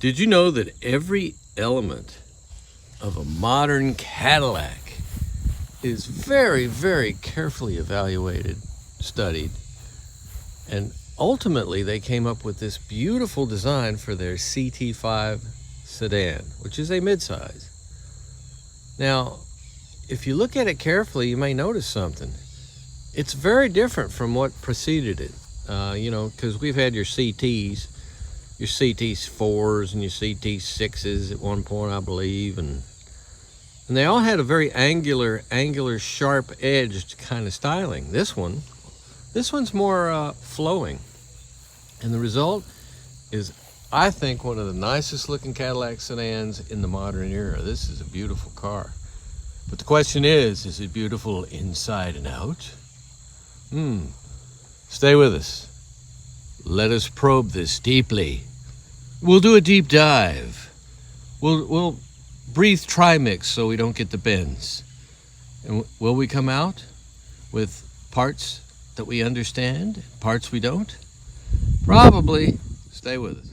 Did you know that every element of a modern Cadillac is very, very carefully evaluated, studied, and ultimately they came up with this beautiful design for their CT5 sedan, which is a midsize. Now, if you look at it carefully, you may notice something. It's very different from what preceded it. Because we've had your CTs, your CT4s and your CT6s at one point, I believe, and they all had a very angular, sharp-edged kind of styling. This one's more flowing, and the result is, I think, one of the nicest looking Cadillac sedans in the modern era. This is a beautiful car, but the question is it beautiful inside and out? Stay with us. Let us probe this deeply. We'll do a deep dive. We'll breathe trimix so we don't get the bends. And will we come out with parts that we understand, parts we don't? Probably. Stay with us.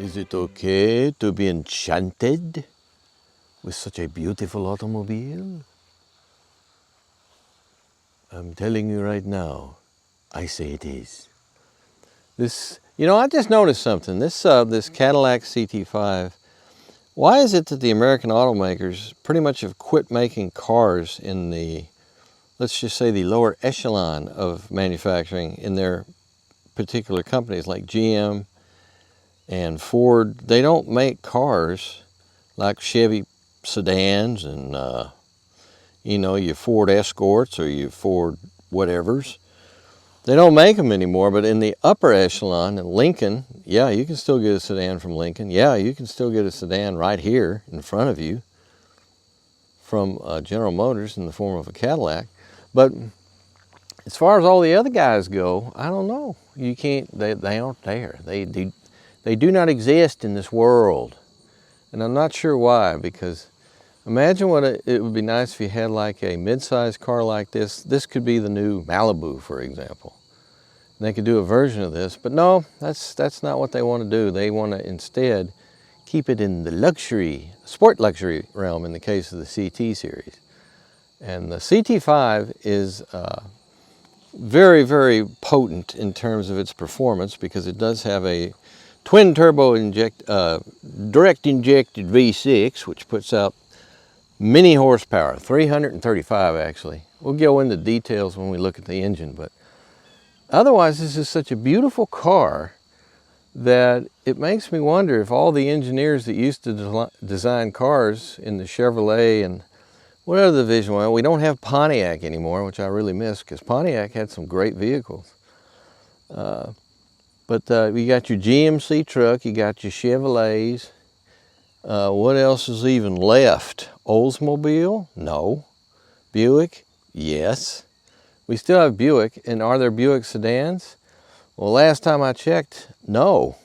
Is it okay to be enchanted with such a beautiful automobile? I'm telling you right now, I say it is. I just noticed something. This Cadillac CT5, why is it that the American automakers pretty much have quit making cars in the, let's just say, the lower echelon of manufacturing in their particular companies like GM and Ford? They don't make cars like Chevy sedans and your Ford Escorts or your Ford whatevers. They don't make them anymore, but in the upper echelon, in Lincoln, yeah, you can still get a sedan from Lincoln. Yeah, you can still get a sedan right here in front of you from General Motors in the form of a Cadillac. But as far as all the other guys go, I don't know. You can't, they aren't there. They do not exist in this world. And I'm not sure why, because imagine what it would be nice if you had like a mid-sized car like this. This could be the new Malibu, for example. And they could do a version of this, but no, that's not what they want to do. They want to instead keep it in the sport luxury realm in the case of the CT series. And the CT5 is very, very potent in terms of its performance because it does have a twin-turbo direct injected V6, which puts out many horsepower, 335 actually. We'll go into details when we look at the engine, but otherwise this is such a beautiful car that it makes me wonder if all the engineers that used to design cars in the Chevrolet and what other division, well, we don't have Pontiac anymore, which I really miss because Pontiac had some great vehicles. But you got your GMC truck, you got your Chevrolets. What else is even left? Oldsmobile? No. Buick? Yes. We still have Buick, and are there Buick sedans? Well, last time I checked, no.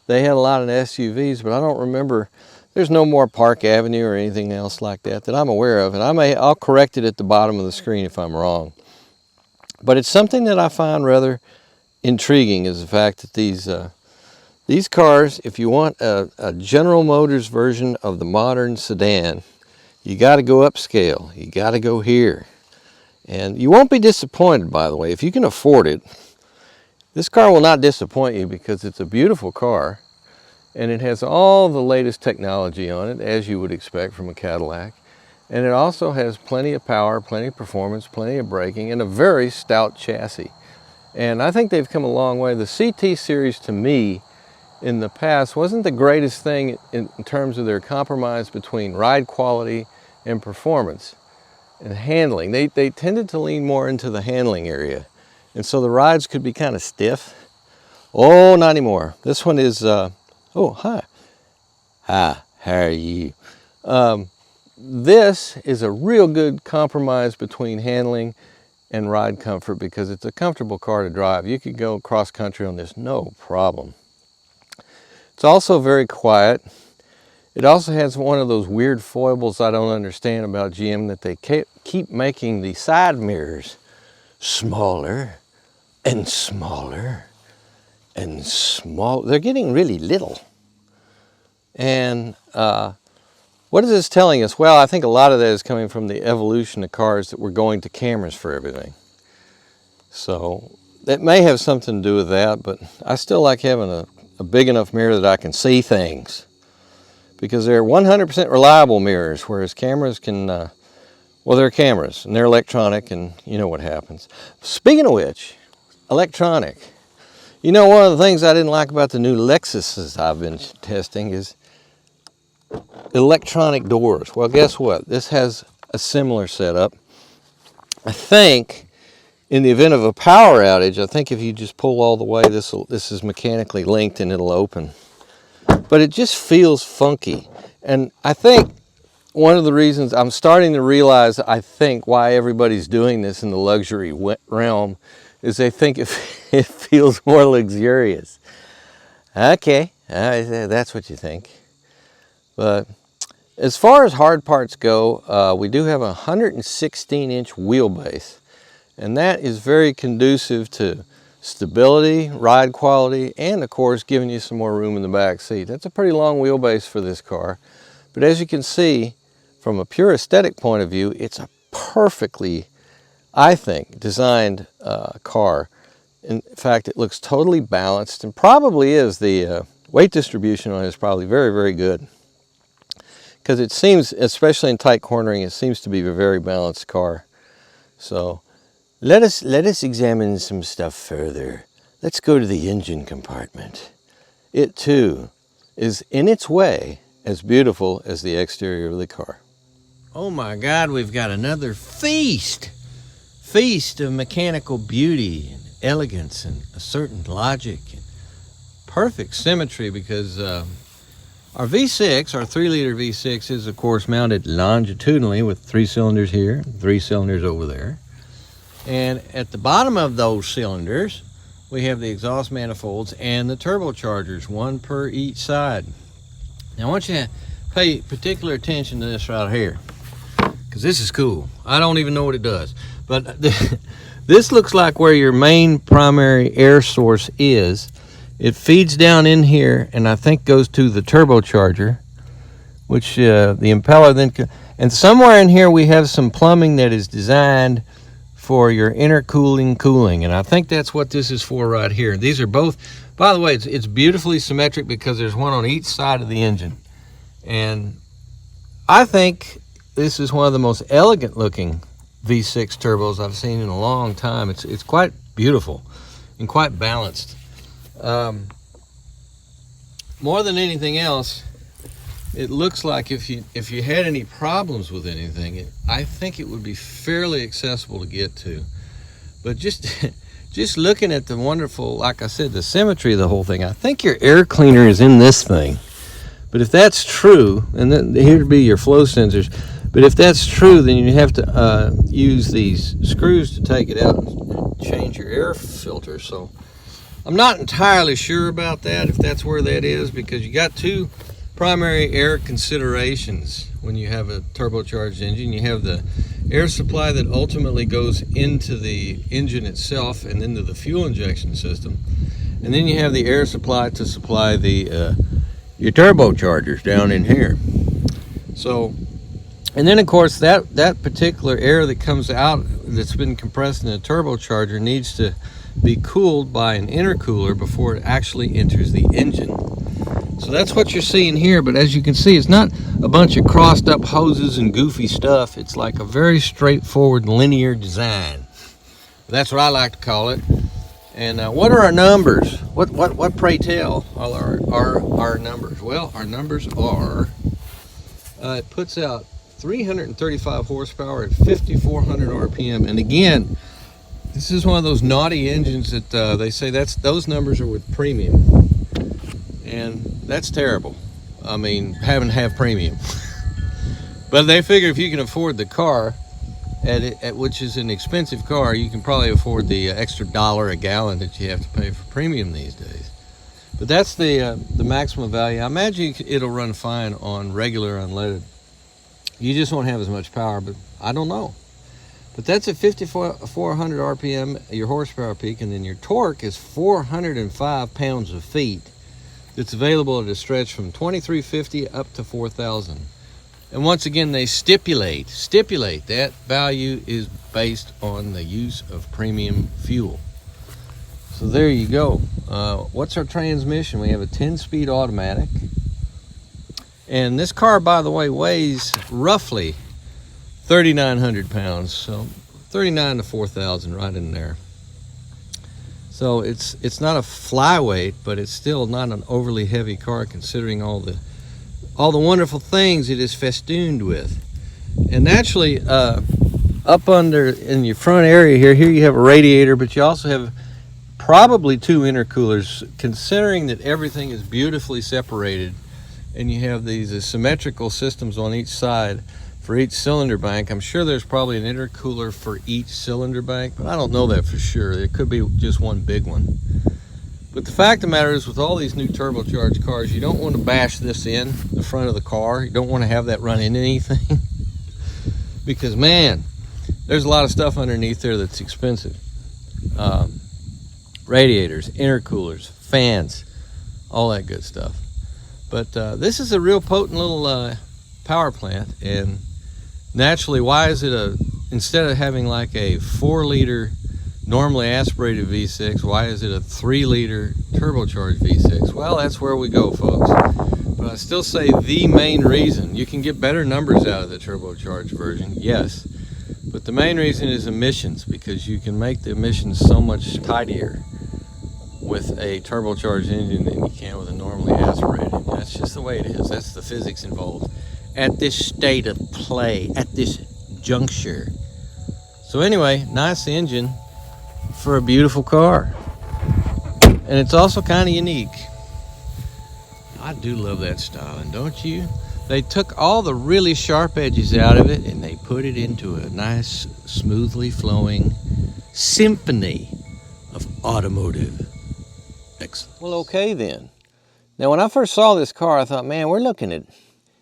They had a lot of SUVs, but I don't remember. There's no more Park Avenue or anything else like that I'm aware of, and I'll correct it at the bottom of the screen if I'm wrong. But it's something that I find rather intriguing is the fact that these cars, if you want a General Motors version of the modern sedan, you got to go upscale. You got to go here. And you won't be disappointed, by the way. If you can afford it, this car will not disappoint you because it's a beautiful car and it has all the latest technology on it, as you would expect from a Cadillac. And it also has plenty of power, plenty of performance, plenty of braking, and a very stout chassis. And I think they've come a long way. The CT series, to me, in the past, wasn't the greatest thing in terms of their compromise between ride quality and performance and handling. They tended to lean more into the handling area. And so the rides could be kind of stiff. Oh, not anymore. This one is, oh, hi. Hi, how are you? This is a real good compromise between handling and ride comfort because it's a comfortable car to drive. You could go cross country on this, no problem. It's also very quiet. It also has one of those weird foibles I don't understand about GM, that they keep making the side mirrors smaller and smaller and small. They're getting really little. And what is this telling us? Well, I think a lot of that is coming from the evolution of cars that we're going to cameras for everything. So that may have something to do with that, but I still like having a big enough mirror that I can see things, because they're 100% reliable mirrors, whereas cameras can, well, they're cameras and they're electronic, and you know what happens. Speaking of which, electronic. You know, one of the things I didn't like about the new Lexuses I've been testing is electronic doors. Well, guess what? This has a similar setup. I think in the event of a power outage, I think if you just pull all the way, this is mechanically linked and it'll open. But it just feels funky. And I think one of the reasons I'm starting to realize, I think, why everybody's doing this in the luxury realm is they think it feels more luxurious. Okay, that's what you think. But as far as hard parts go, we do have a 116-inch wheelbase, and that is very conducive to stability, ride quality, and of course giving you some more room in the back seat. That's a pretty long wheelbase for this car, but as you can see, from a pure aesthetic point of view, it's a perfectly, I think, designed car. In fact, it looks totally balanced, and probably is. The weight distribution on it is probably very, very good, because it seems, especially in tight cornering, it seems to be a very balanced car. So let us examine some stuff further. Let's go to the engine compartment. It too is in its way as beautiful as the exterior of the car. Oh my God, we've got another feast of mechanical beauty and elegance and a certain logic and perfect symmetry, because our V6, our 3-liter V6, is of course mounted longitudinally with 3 cylinders here, 3 cylinders over there. And at the bottom of those cylinders, we have the exhaust manifolds and the turbochargers, one per each side. Now I want you to pay particular attention to this right here, because this is cool. I don't even know what it does, but this looks like where your main primary air source is. It feeds down in here and I think goes to the turbocharger, which the impeller then, and somewhere in here we have some plumbing that is designed for your intercooling cooling, and I think that's what this is for right here. These are both, by the way, it's beautifully symmetric because there's one on each side of the engine, and I think this is one of the most elegant looking V6 turbos I've seen in a long time. It's quite beautiful and quite balanced. More than anything else, it looks like if you had any problems with anything, I think it would be fairly accessible to get to. But just looking at the wonderful, like I said, the symmetry of the whole thing, I think your air cleaner is in this thing. But if that's true, and then here'd be your flow sensors, but if that's true, then you have to use these screws to take it out and change your air filter. So I'm not entirely sure about that, if that's where that is, because you got two primary air considerations when you have a turbocharged engine. You have the air supply that ultimately goes into the engine itself and into the fuel injection system, and then you have the air supply to supply the your turbochargers down in here. So, and then of course that particular air that comes out that's been compressed in the turbocharger needs to be cooled by an intercooler before it actually enters the engine. So that's what you're seeing here, but as you can see, it's not a bunch of crossed up hoses and goofy stuff. It's like a very straightforward linear design. That's what I like to call it. And what are our numbers? What pray tell are our numbers? Well, our numbers are, it puts out 335 horsepower at 5,400 RPM. And again, This is one of those naughty engines that they say those numbers are with premium, and that's terrible. I mean, having to have premium. But they figure if you can afford the car, which is an expensive car, you can probably afford the extra $1 a gallon that you have to pay for premium these days. But that's the maximum value. I imagine it'll run fine on regular unleaded. You just won't have as much power, but I don't know. But that's at 5,400 RPM, your horsepower peak, and then your torque is 405 pounds of feet. It's available at a stretch from 2,350 up to 4,000. And once again, they stipulate that value is based on the use of premium fuel. So there you go. What's our transmission? We have a 10-speed automatic. And this car, by the way, weighs roughly 3,900 pounds, so 39 to 4,000, right in there. So it's not a flyweight, but it's still not an overly heavy car considering all the wonderful things it is festooned with. And naturally, up under in your front area here you have a radiator, but you also have probably 2 intercoolers, considering that everything is beautifully separated, and you have these symmetrical systems on each side. For each cylinder bank, I'm sure there's probably an intercooler for each cylinder bank, but I don't know that for sure. It could be just one big one. But the fact of the matter is, with all these new turbocharged cars, you don't want to bash this in the front of the car. You don't want to have that run into anything. Because, man, there's a lot of stuff underneath there that's expensive. Radiators, intercoolers, fans, all that good stuff. But this is a real potent little power plant, and naturally, why is it instead of having like a 4-liter normally aspirated V6, why is it a 3-liter turbocharged V6? Well, that's where we go, folks. But I still say the main reason, you can get better numbers out of the turbocharged version, yes, but the main reason is emissions, because you can make the emissions so much tidier with a turbocharged engine than you can with a normally aspirated. That's just the way it is. That's the physics involved at this state of play, at this juncture. So anyway, nice engine for a beautiful car. And it's also kind of unique. I do love that styling, don't you? They took all the really sharp edges out of it and they put it into a nice, smoothly flowing symphony of automotive excellence. Well, okay then. Now, when I first saw this car, I thought, man, we're looking at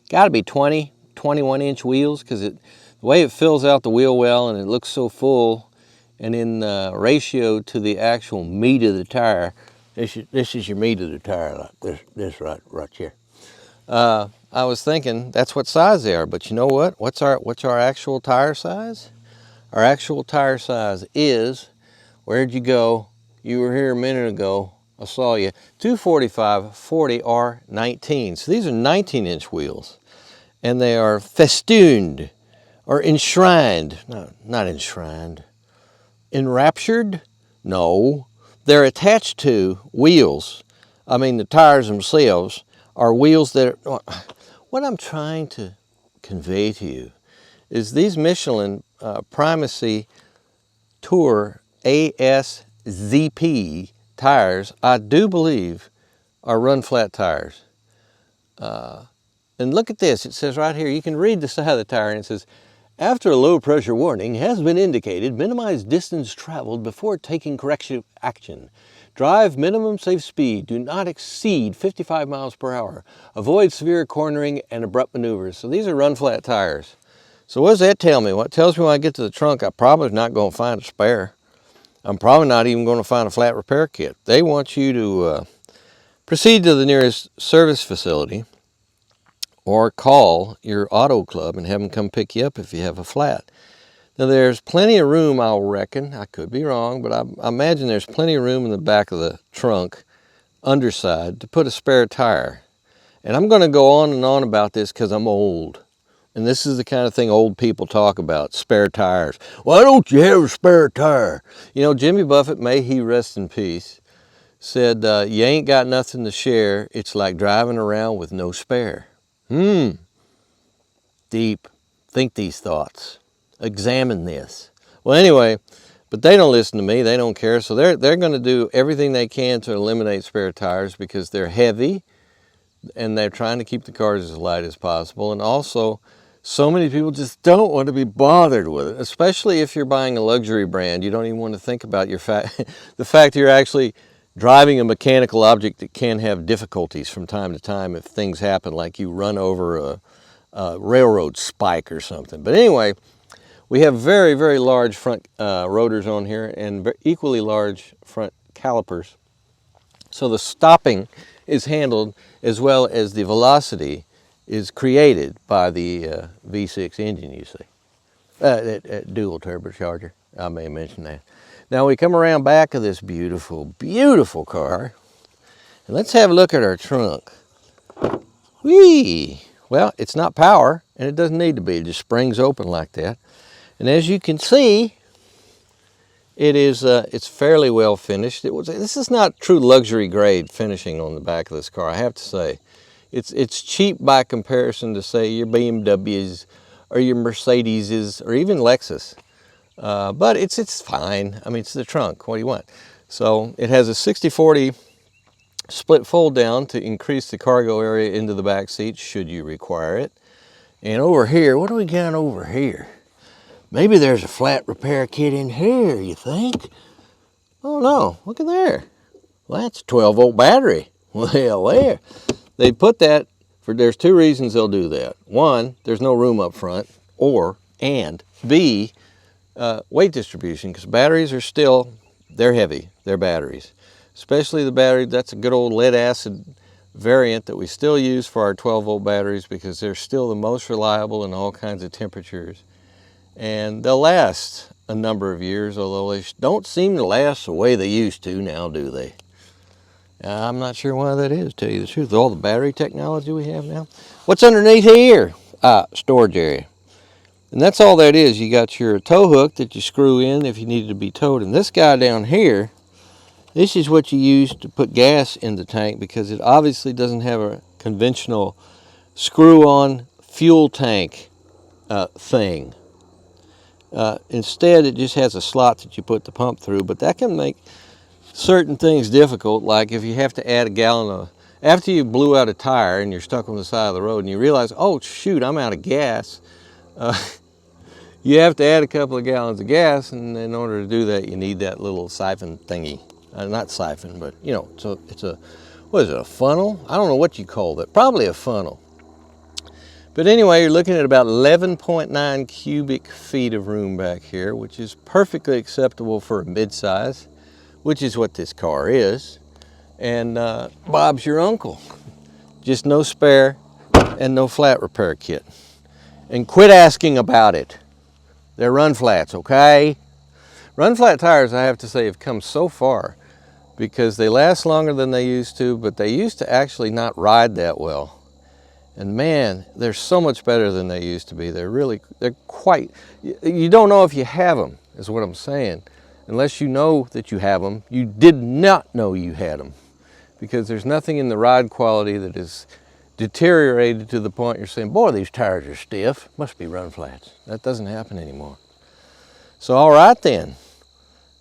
got to be 20, 21-inch wheels, because the way it fills out the wheel well and it looks so full, and in ratio to the actual meat of the tire, this is your meat of the tire, like this right here. I was thinking that's what size they are, but you know what? What's our actual tire size? Our actual tire size is, where'd you go? You were here a minute ago. I saw you. 245 40 R19. So these are 19-inch wheels, and they are festooned or enshrined. No, not enshrined. Enraptured? No. They're attached to wheels. I mean, the tires themselves are wheels that are, what I'm trying to convey to you is these Michelin Primacy Tour ASZP tires, I do believe, are run flat tires. And look at this, it says right here, you can read the side of the tire, and it says, after a low pressure warning has been indicated, minimize distance traveled before taking corrective action. Drive minimum safe speed, do not exceed 55 miles per hour. Avoid severe cornering and abrupt maneuvers. So these are run flat tires. So what does that tell me? What it tells me when I get to the trunk, I'm probably not going to find a spare. I'm probably not even going to find a flat repair kit. They want you to proceed to the nearest service facility or call your auto club and have them come pick you up if you have a flat. Now there's plenty of room, I'll reckon. I could be wrong, but I imagine there's plenty of room in the back of the trunk, underside, to put a spare tire. And I'm going to go on and on about this because I'm old. And this is the kind of thing old people talk about, spare tires. Why don't you have a spare tire? You know, Jimmy Buffett, may he rest in peace, said, you ain't got nothing to share. It's like driving around with no spare. Deep. Think these thoughts. Examine this. Well, anyway, But they don't listen to me. They don't care. So they're going to do everything they can to eliminate spare tires because they're heavy and they're trying to keep the cars as light as possible. And also, so many people just don't want to be bothered with it, especially if you're buying a luxury brand. You don't even want to think about the fact you're actually driving a mechanical object that can have difficulties from time to time if things happen, like you run over a railroad spike or something. But anyway, we have very, very large front rotors on here and equally large front calipers. So the stopping is handled as well as the velocity is created by the V6 engine, you see. That dual turbocharger, I may mention that. Now we come around back of this beautiful, beautiful car, and let's have a look at our trunk. Whee! Well, it's not power, and it doesn't need to be. It just springs open like that. And as you can see, it's fairly well finished. This is not true luxury grade finishing on the back of this car, I have to say. It's cheap by comparison to, say, your BMWs or your Mercedeses or even Lexus. But it's fine. I mean, it's the trunk. What do you want? So it has a 60-40 split fold down to increase the cargo area into the back seat should you require it. And over here, what do we got over here? Maybe there's a flat repair kit in here, you think? Oh no, look at there. Well, that's a 12-volt battery. Well, there. They put that there's two reasons they'll do that. One, there's no room up front, and B, weight distribution, because batteries are still, they're heavy, they're batteries. Especially the battery, that's a good old lead acid variant that we still use for our 12-volt batteries because they're still the most reliable in all kinds of temperatures. And they'll last a number of years, although they don't seem to last the way they used to now, do they? I'm not sure why that is, to tell you the truth, with all the battery technology we have now. What's underneath here? Storage area. And that's all that is. You got your tow hook that you screw in if you need to be towed. And this guy down here, this is what you use to put gas in the tank because it obviously doesn't have a conventional screw-on fuel tank thing. Instead, it just has a slot that you put the pump through, but that can make certain things difficult, like if you have to add a gallon of, after you blew out a tire and you're stuck on the side of the road and you realize, oh shoot, I'm out of gas, you have to add a couple of gallons of gas, and in order to do that you need that little siphon thingy. Not siphon, but you know, so it's a, what is it, a funnel? I don't know what you call that, probably a funnel. But anyway, you're looking at about 11.9 cubic feet of room back here, which is perfectly acceptable for a midsize, which is what this car is. And Bob's your uncle. Just no spare and no flat repair kit. And quit asking about it. They're run flats, okay? Run flat tires, I have to say, have come so far because they last longer than they used to, but they used to actually not ride that well. And man, they're so much better than they used to be. They're quite, you don't know if you have them, is what I'm saying. Unless you know that you have them, you did not know you had them. Because there's nothing in the ride quality that is deteriorated to the point you're saying, boy, these tires are stiff, must be run flats. That doesn't happen anymore. So all right then.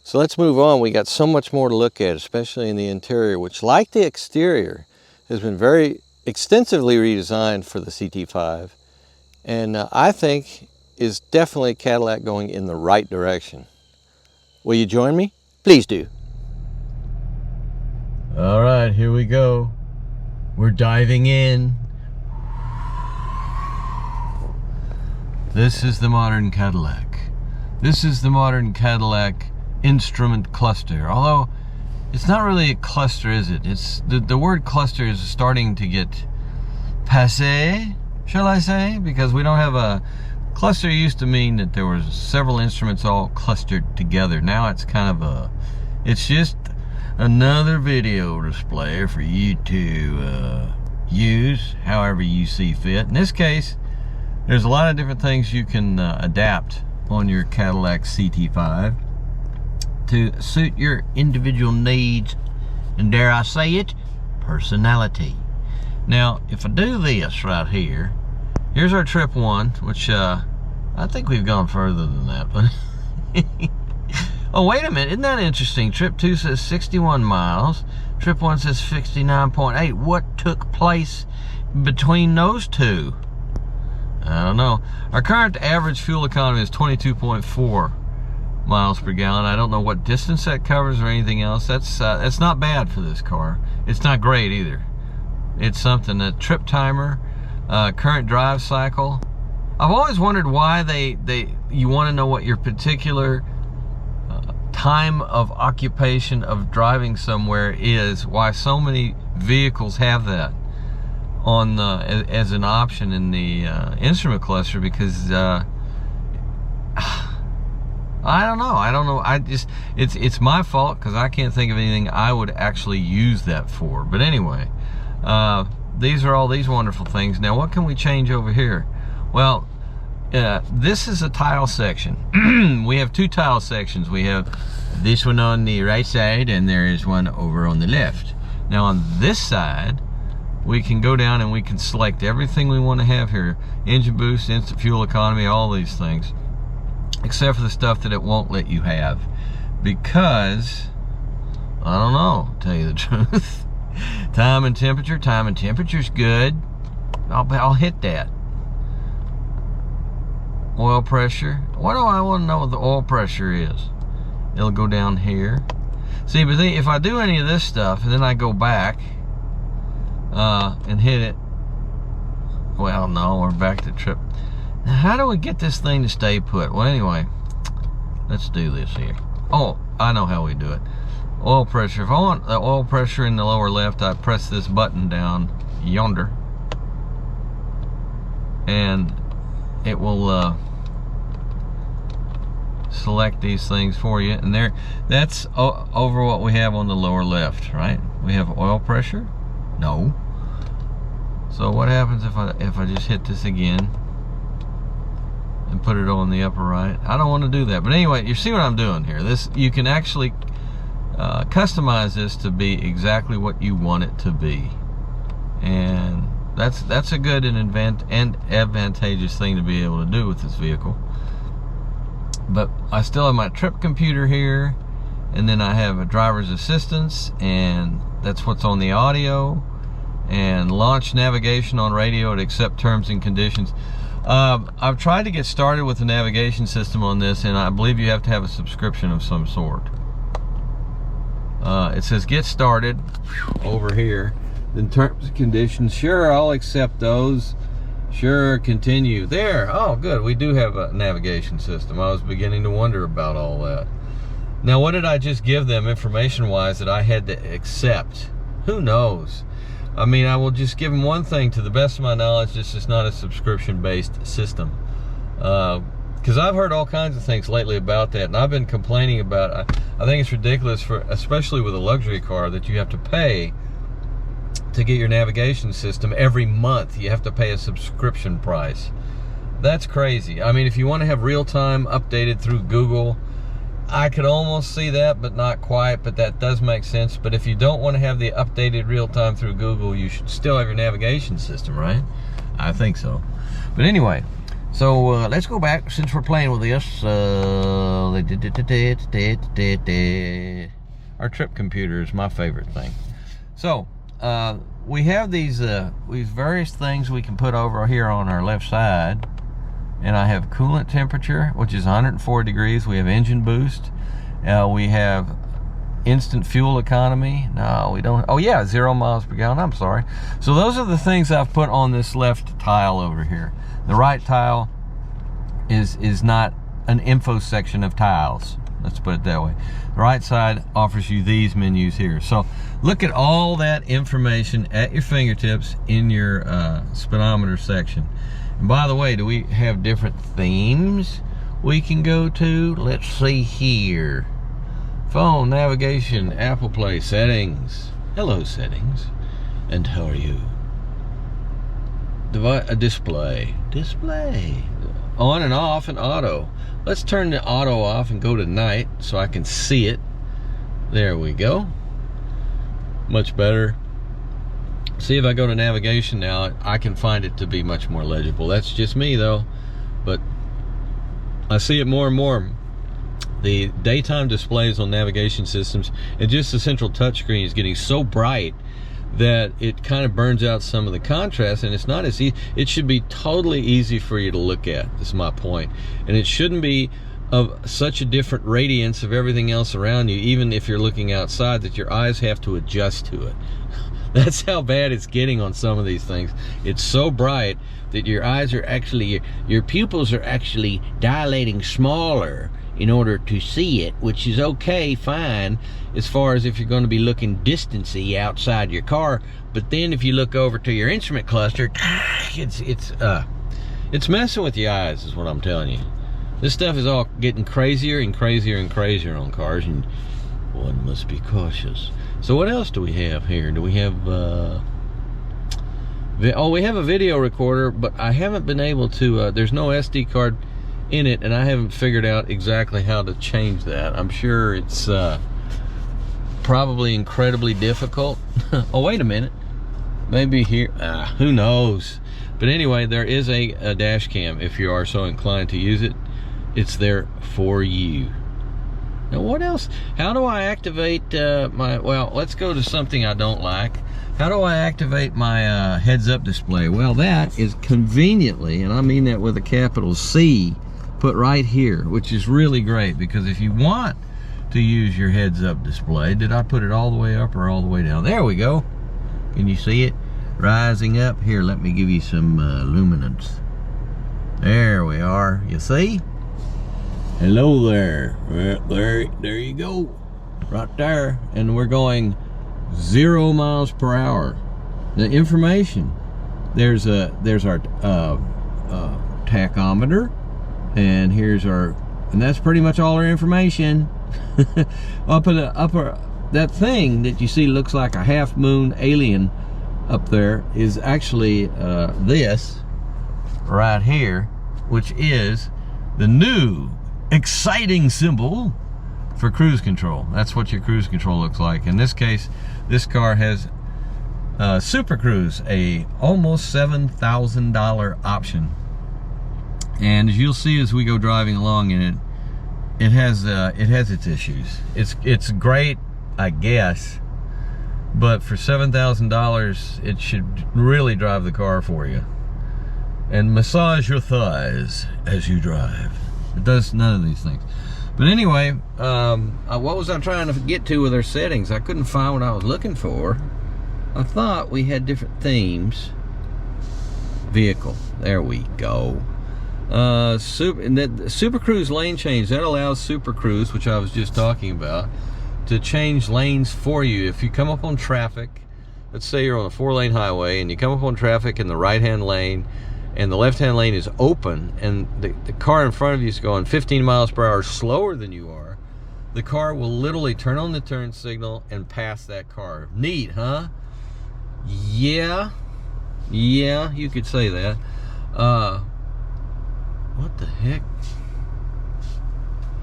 So let's move on. We got so much more to look at, especially in the interior, which, like the exterior, has been very extensively redesigned for the CT5, and I think is definitely Cadillac going in the right direction. Will you join me? Please do. All right, here we go. We're diving in. This is the modern Cadillac. This is the modern Cadillac instrument cluster, although it's not really a cluster, is it? It's the word cluster is starting to get passé, shall I say? Because we don't have a cluster. Used to mean that there was several instruments all clustered together. Now it's kind of it's just another video display for you to use however you see fit. In this case, there's a lot of different things you can adapt on your Cadillac CT5 to suit your individual needs and, dare I say it, personality. Now, if I do this right here, here's our trip one, which I think we've gone further than that, but Oh, wait a minute. Isn't that interesting? Trip 2 says 61 miles. Trip 1 says 59.8. What took place between those two? I don't know. Our current average fuel economy is 22.4 miles per gallon. I don't know what distance that covers or anything else. That's not bad for this car. It's not great either. It's something. That trip timer, current drive cycle. I've always wondered why you want to know what your particular time of occupation of driving somewhere is, why so many vehicles have that on as an option in the instrument cluster, because I don't know. It's my fault because I can't think of anything I would actually use that for. But anyway, these are all these wonderful things. Now, what can we change over here? Well, this is a tile section. We have two tile sections. We have this one on the right side, and there is one over on the left. Now, on this side, we can go down and we can select everything we want to have here. Engine boost, instant fuel economy, all these things. Except for the stuff that it won't let you have. Because, I don't know, to tell you the truth. Time and temperature. Time and temperature's good. I'll hit that. Oil pressure. What do I want to know what the oil pressure is? It'll go down here. See, but if I do any of this stuff and then I go back and hit it, well, no, we're back to trip. Now, how do we get this thing to stay put? Well, anyway, let's do this here. Oh, I know how we do it. Oil pressure. If I want the oil pressure in the lower left, I press this button down yonder, and it will select these things for you. And that's over what we have on the lower left, right? We have oil pressure. No. So what happens if I just hit this again and put it on the upper right? I don't want to do that, but anyway, you see what I'm doing here. This, you can actually customize this to be exactly what you want it to be, and that's a good and advantageous thing to be able to do with this vehicle. But I still have my trip computer here, and then I have a driver's assistance, and that's what's on the audio, and launch navigation on radio to accept terms and conditions. I've tried to get started with the navigation system on this, and I believe you have to have a subscription of some sort. It says get started over here. Then terms and conditions. Sure, I'll accept those. Sure, continue. There. Oh, good. We do have a navigation system. I was beginning to wonder about all that. Now, what did I just give them information-wise that I had to accept? Who knows? I mean, I will just give them one thing. To the best of my knowledge, this is not a subscription-based system. Because I've heard all kinds of things lately about that, and I've been complaining about. I think it's ridiculous, especially with a luxury car, that you have to pay to get your navigation system every month. You have to pay a subscription price. That's crazy. I mean, if you want to have real-time updated through Google, I could almost see that, but not quite. But that does make sense. But if you don't want to have the updated real-time through Google, you should still have your navigation system, right? I think so. But anyway, so let's go back, since we're playing with this. Our trip computer is my favorite thing. So we have these various things we can put over here on our left side. And I have coolant temperature, which is 104 degrees. We have engine boost. We have instant fuel economy. No, we don't. Oh yeah, 0 miles per gallon. I'm sorry. So those are the things I've put on this left tile over here. The right tile is not an info section of tiles. Let's put it that way. The right side offers you these menus here. So look at all that information at your fingertips in your speedometer section. And by the way, do we have different themes we can go to? Let's see here. Phone, navigation, Apple Play, settings. Hello, settings. And how are you? Display. Display. On and off and auto. Let's turn the auto off and go to night so I can see it. There we go. Much better. See, if I go to navigation now, I can find it to be much more legible. That's just me though, but I see it more and more. the daytime displays on navigation systems and just the central touchscreen is getting so bright that it kind of burns out some of the contrast, and it's not as easy. It should be totally easy for you to look at, is my point. And it shouldn't be of such a different radiance of everything else around you, even if you're looking outside, that your eyes have to adjust to it. That's how bad it's getting on some of these things. It's so bright that your eyes are actually, your pupils are actually dilating smaller in order to see it, which is okay, fine, as far as if you're going to be looking distancy outside your car. But then if you look over to your instrument cluster, it's messing with your eyes, is what I'm telling you. This stuff is all getting crazier and crazier and crazier on cars, and one must be cautious. So what else do we have here? Do we have we have a video recorder, but I haven't been able to, there's no SD card in it, and I haven't figured out exactly how to change that. I'm sure it's probably incredibly difficult. Oh, wait a minute. Maybe here, who knows? But anyway, there is a dash cam if you are so inclined to use it. It's there for you. Now what else? How do I activate well, let's go to something I don't like. How do I activate my heads-up display? Well, that is conveniently, and I mean that with a capital C, put right here, which is really great, because if you want to use your heads-up display, did I put it all the way up or all the way down? There we go. Can you see it rising up? Here, let me give you some luminance. There we are. You see? Hello there. There you go. Right there. And we're going 0 miles per hour. The information. There's our tachometer. And here's our, and that's pretty much all our information. Up in the upper, that thing that you see looks like a half moon alien up there is actually this right here, which is the new exciting symbol for cruise control. That's what your cruise control looks like. In this case, this car has Super Cruse, a almost $7,000 option. And as you'll see as we go driving along in it, it has its issues. It's great, I guess, but for $7,000, it should really drive the car for you and massage your thighs as you drive. It does none of these things. But anyway, what was I trying to get to with our settings? I couldn't find what I was looking for. I thought we had different themes. Vehicle. There we go. Super Cruse lane change, that allows Super Cruse, which I was just talking about, to change lanes for you. If you come up on traffic, let's say you're on a 4-lane highway and you come up on traffic in the right-hand lane and the left-hand lane is open and the car in front of you is going 15 miles per hour slower than you are, the car will literally turn on the turn signal and pass that car. Neat, huh? Yeah, you could say that. What the heck?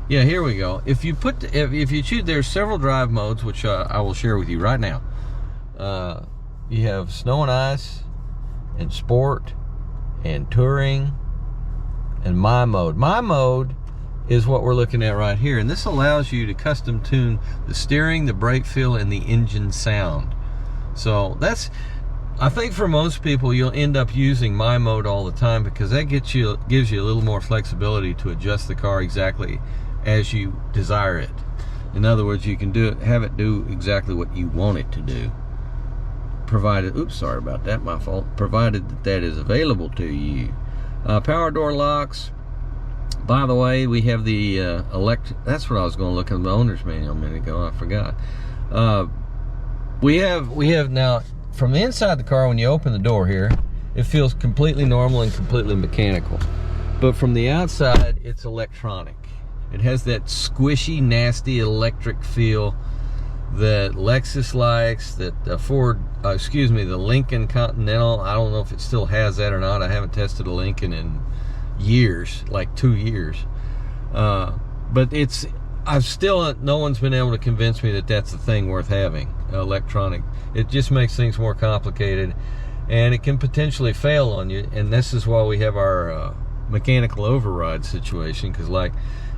Yeah, here we go. If you choose, there's several drive modes, which I will share with you right now. You have snow and ice, and sport, and touring, and my mode. My mode is what we're looking at right here, and this allows you to custom tune the steering, the brake feel, and the engine sound. So that's, I think for most people, you'll end up using my mode all the time, because that gives you a little more flexibility to adjust the car exactly as you desire it. In other words, you can have it do exactly what you want it to do, provided, oops, sorry about that, my fault, provided that is available to you. Power door locks. By the way, we have the that's what I was going to look at the owner's manual a minute ago, I forgot. We have now, from the inside of the car, when you open the door here, it feels completely normal and completely mechanical. But from the outside, it's electronic. It has that squishy, nasty electric feel that Lexus likes, that the Lincoln Continental, I don't know if it still has that or not. I haven't tested a Lincoln in years, like 2 years. But no one's been able to convince me that that's a thing worth having, electronic. It just makes things more complicated, and it can potentially fail on you, and this is why we have our mechanical override situation, because like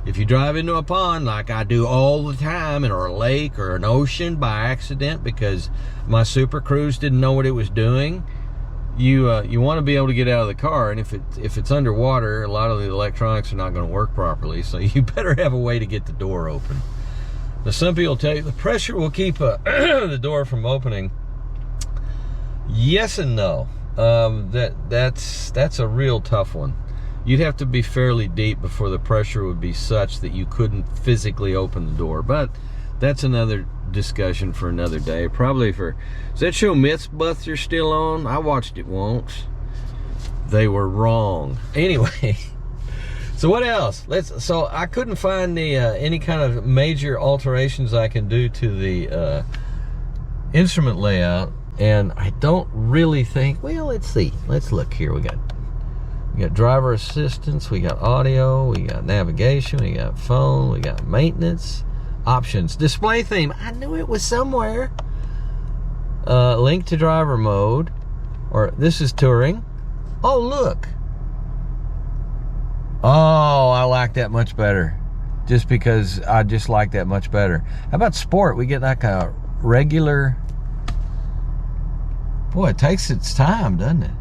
If you drive into a pond like I do all the time, or a lake or an ocean by accident because my Super Cruse didn't know what it was doing, you want to be able to get out of the car. And if it's underwater, a lot of the electronics are not going to work properly, so you better have a way to get the door open. Now, some people tell you the pressure will keep the door from opening. Yes and no. That's a real tough one. You'd have to be fairly deep before the pressure would be such that you couldn't physically open the door. But that's another discussion for another day. Probably for... Is that show Mythbusters still on? I watched it once. They were wrong. Anyway, so what else? So I couldn't find the any kind of major alterations I can do to the instrument layout. And I don't really think... Well, let's see. Let's look here. We got driver assistance, we got audio, we got navigation, we got phone, we got maintenance, options, display theme. I knew it was somewhere. Link to driver mode, or this is touring. Oh, look. Oh, I like that much better. Just because I just like that much better. How about sport? We get like a regular... Boy, it takes its time, doesn't it?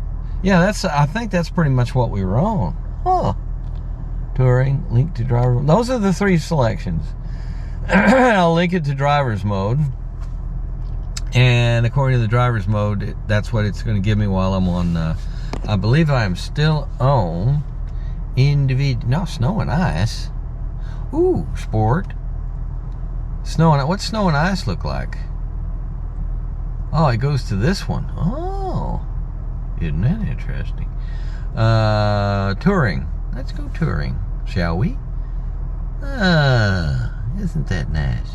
Yeah, I think that's pretty much what we were on. Huh. Touring, link to driver. Those are the three selections. I'll link it to driver's mode. And according to the driver's mode, that's what it's going to give me while I'm on, I believe I am still on individual, no, snow and ice. Ooh, sport. Snow and, what's snow and ice look like? Oh, it goes to this one. Oh. Isn't that interesting? Touring. Let's go touring, shall we? Isn't that nice?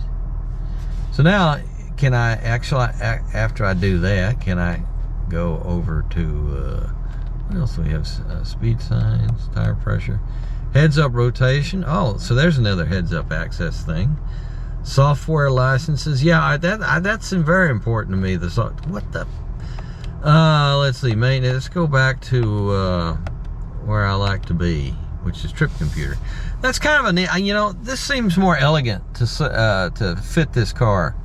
So now, can I actually, after I do that, can I go over to, what else do we have? Speed signs, tire pressure, heads-up rotation. Oh, so there's another heads-up access thing. Software licenses. Yeah, that's very important to me. What the... let's see, maintenance. Let's go back to where I like to be, which is trip computer. That's kind of a neat, you know, this seems more elegant to fit this car,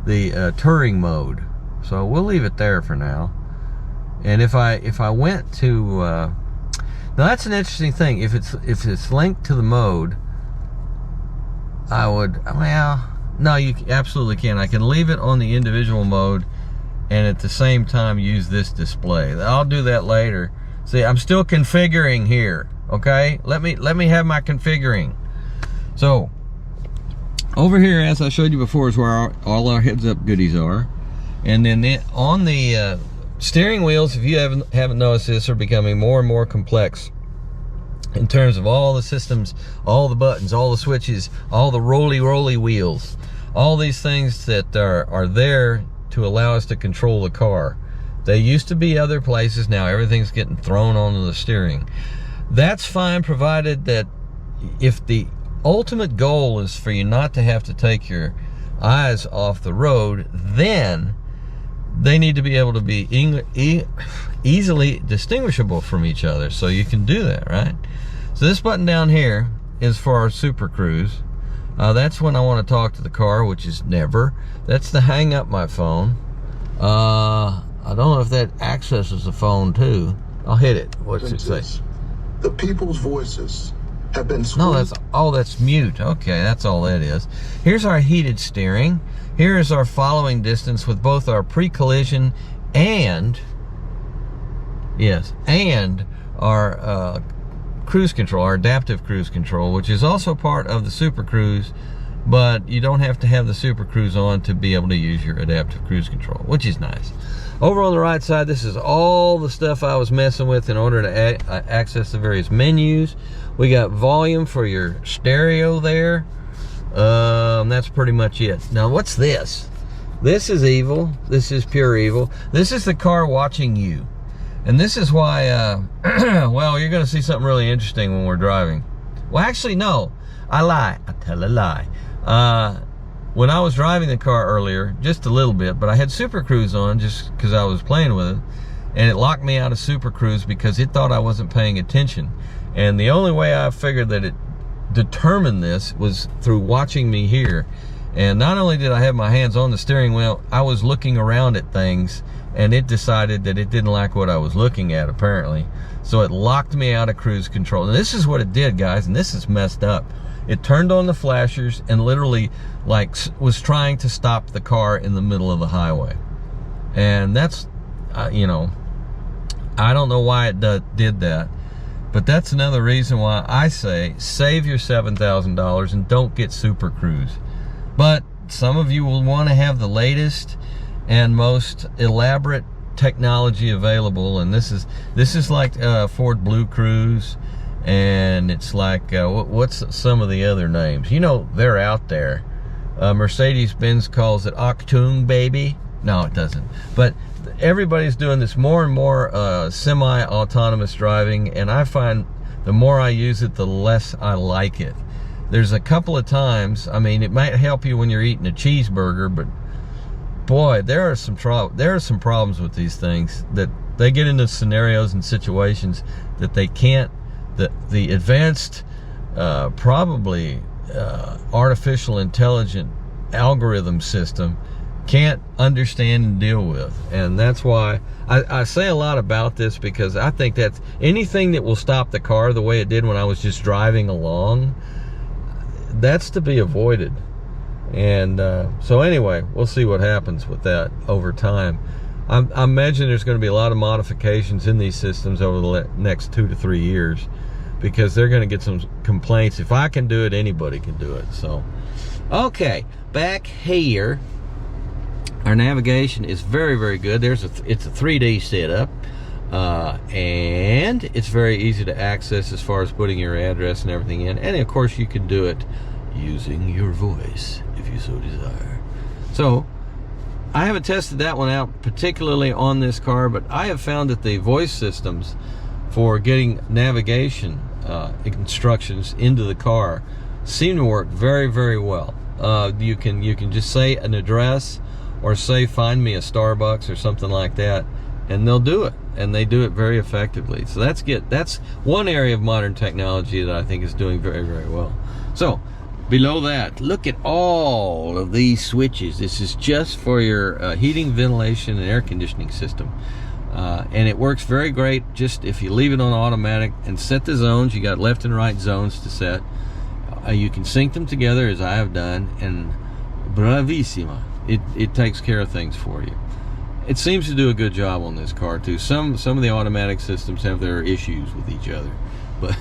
the touring mode. So we'll leave it there for now. And if I went to, now that's an interesting thing. If it's linked to the mode, I would, well, no, you absolutely can. I can leave it on the individual mode and at the same time use this display. I'll do that later. See, I'm still configuring here, okay? Let me have my configuring. So, over here, as I showed you before, is where all our heads-up goodies are. And then on the steering wheels, if you haven't noticed this, are becoming more and more complex in terms of all the systems, all the buttons, all the switches, all the roly wheels, all these things that are there to allow us to control the car. They used to be other places. Now everything's getting thrown onto the steering. That's fine, provided that if the ultimate goal is for you not to have to take your eyes off the road, then they need to be able to be easily distinguishable from each other, so you can do that, right? So this button down here is for our Super Cruse. That's when I want to talk to the car, which is never. That's to hang up my phone. I don't know if that accesses the phone too. I'll hit it. What's it say? The people's voices have been squeezed. No, that's mute. Okay, that's all that is. Here's our heated steering. Here is our following distance with both our pre-collision and, yes, and our cruise control, our adaptive cruise control, which is also part of the Super Cruse, but you don't have to have the Super Cruse on to be able to use your adaptive cruise control, which is nice. Over on the right side, this is all the stuff I was messing with in order to access the various menus. We got volume for your stereo there. That's pretty much it. Now, what's this? This is evil. This is pure evil. This is the car watching you. And this is why, well, you're going to see something really interesting when we're driving. Well, actually, no. I lie. I tell a lie. When I was driving the car earlier, just a little bit, but I had Super Cruse on just because I was playing with it, and it locked me out of Super Cruse because it thought I wasn't paying attention. And the only way I figured that it determined this was through watching me here. And not only did I have my hands on the steering wheel, I was looking around at things, and it decided that it didn't like what I was looking at, apparently. So it locked me out of cruise control. And this is what it did, guys, and this is messed up. It turned on the flashers and literally like was trying to stop the car in the middle of the highway. And that's, you know, I don't know why it did that, but that's another reason why I say save your $7,000 and don't get Super Cruse. But some of you will want to have the latest and most elaborate technology available, and this is like Ford Blue Cruise, and it's like what's some of the other names? You know, they're out there. Mercedes-Benz calls it Octung, baby. No, it doesn't. But everybody's doing this more and more semi-autonomous driving, and I find the more I use it, the less I like it. There's a couple of times, I mean, it might help you when you're eating a cheeseburger, but boy, there are some problems with these things, that they get into scenarios and situations that they can't, the advanced, probably artificial intelligent algorithm system can't understand and deal with. And that's why I say a lot about this, because I think that's anything that will stop the car the way it did when I was just driving along, that's to be avoided. And so anyway, we'll see what happens with that over time. I imagine there's going to be a lot of modifications in these systems over the next 2 to 3 years, because they're going to get some complaints. If I can do it, anybody can do it. So, okay, back here, our navigation is very, very good. It's a 3D setup, and it's very easy to access as far as putting your address and everything in. And of course, you can do it using your voice if you so desire. So I haven't tested that one out particularly on this car, but I have found that the voice systems for getting navigation instructions into the car seem to work very, very well. You can just say an address, or say find me a Starbucks or something like that, and they'll do it, and they do it very effectively. So that's one area of modern technology that I think is doing very, very well. So below that, look at all of these switches. This is just for your heating, ventilation, and air conditioning system. And it works very great just if you leave it on automatic and set the zones. You got left and right zones to set. You can sync them together, as I have done, and bravissima. It takes care of things for you. It seems to do a good job on this car too. Some of the automatic systems have their issues with each other, but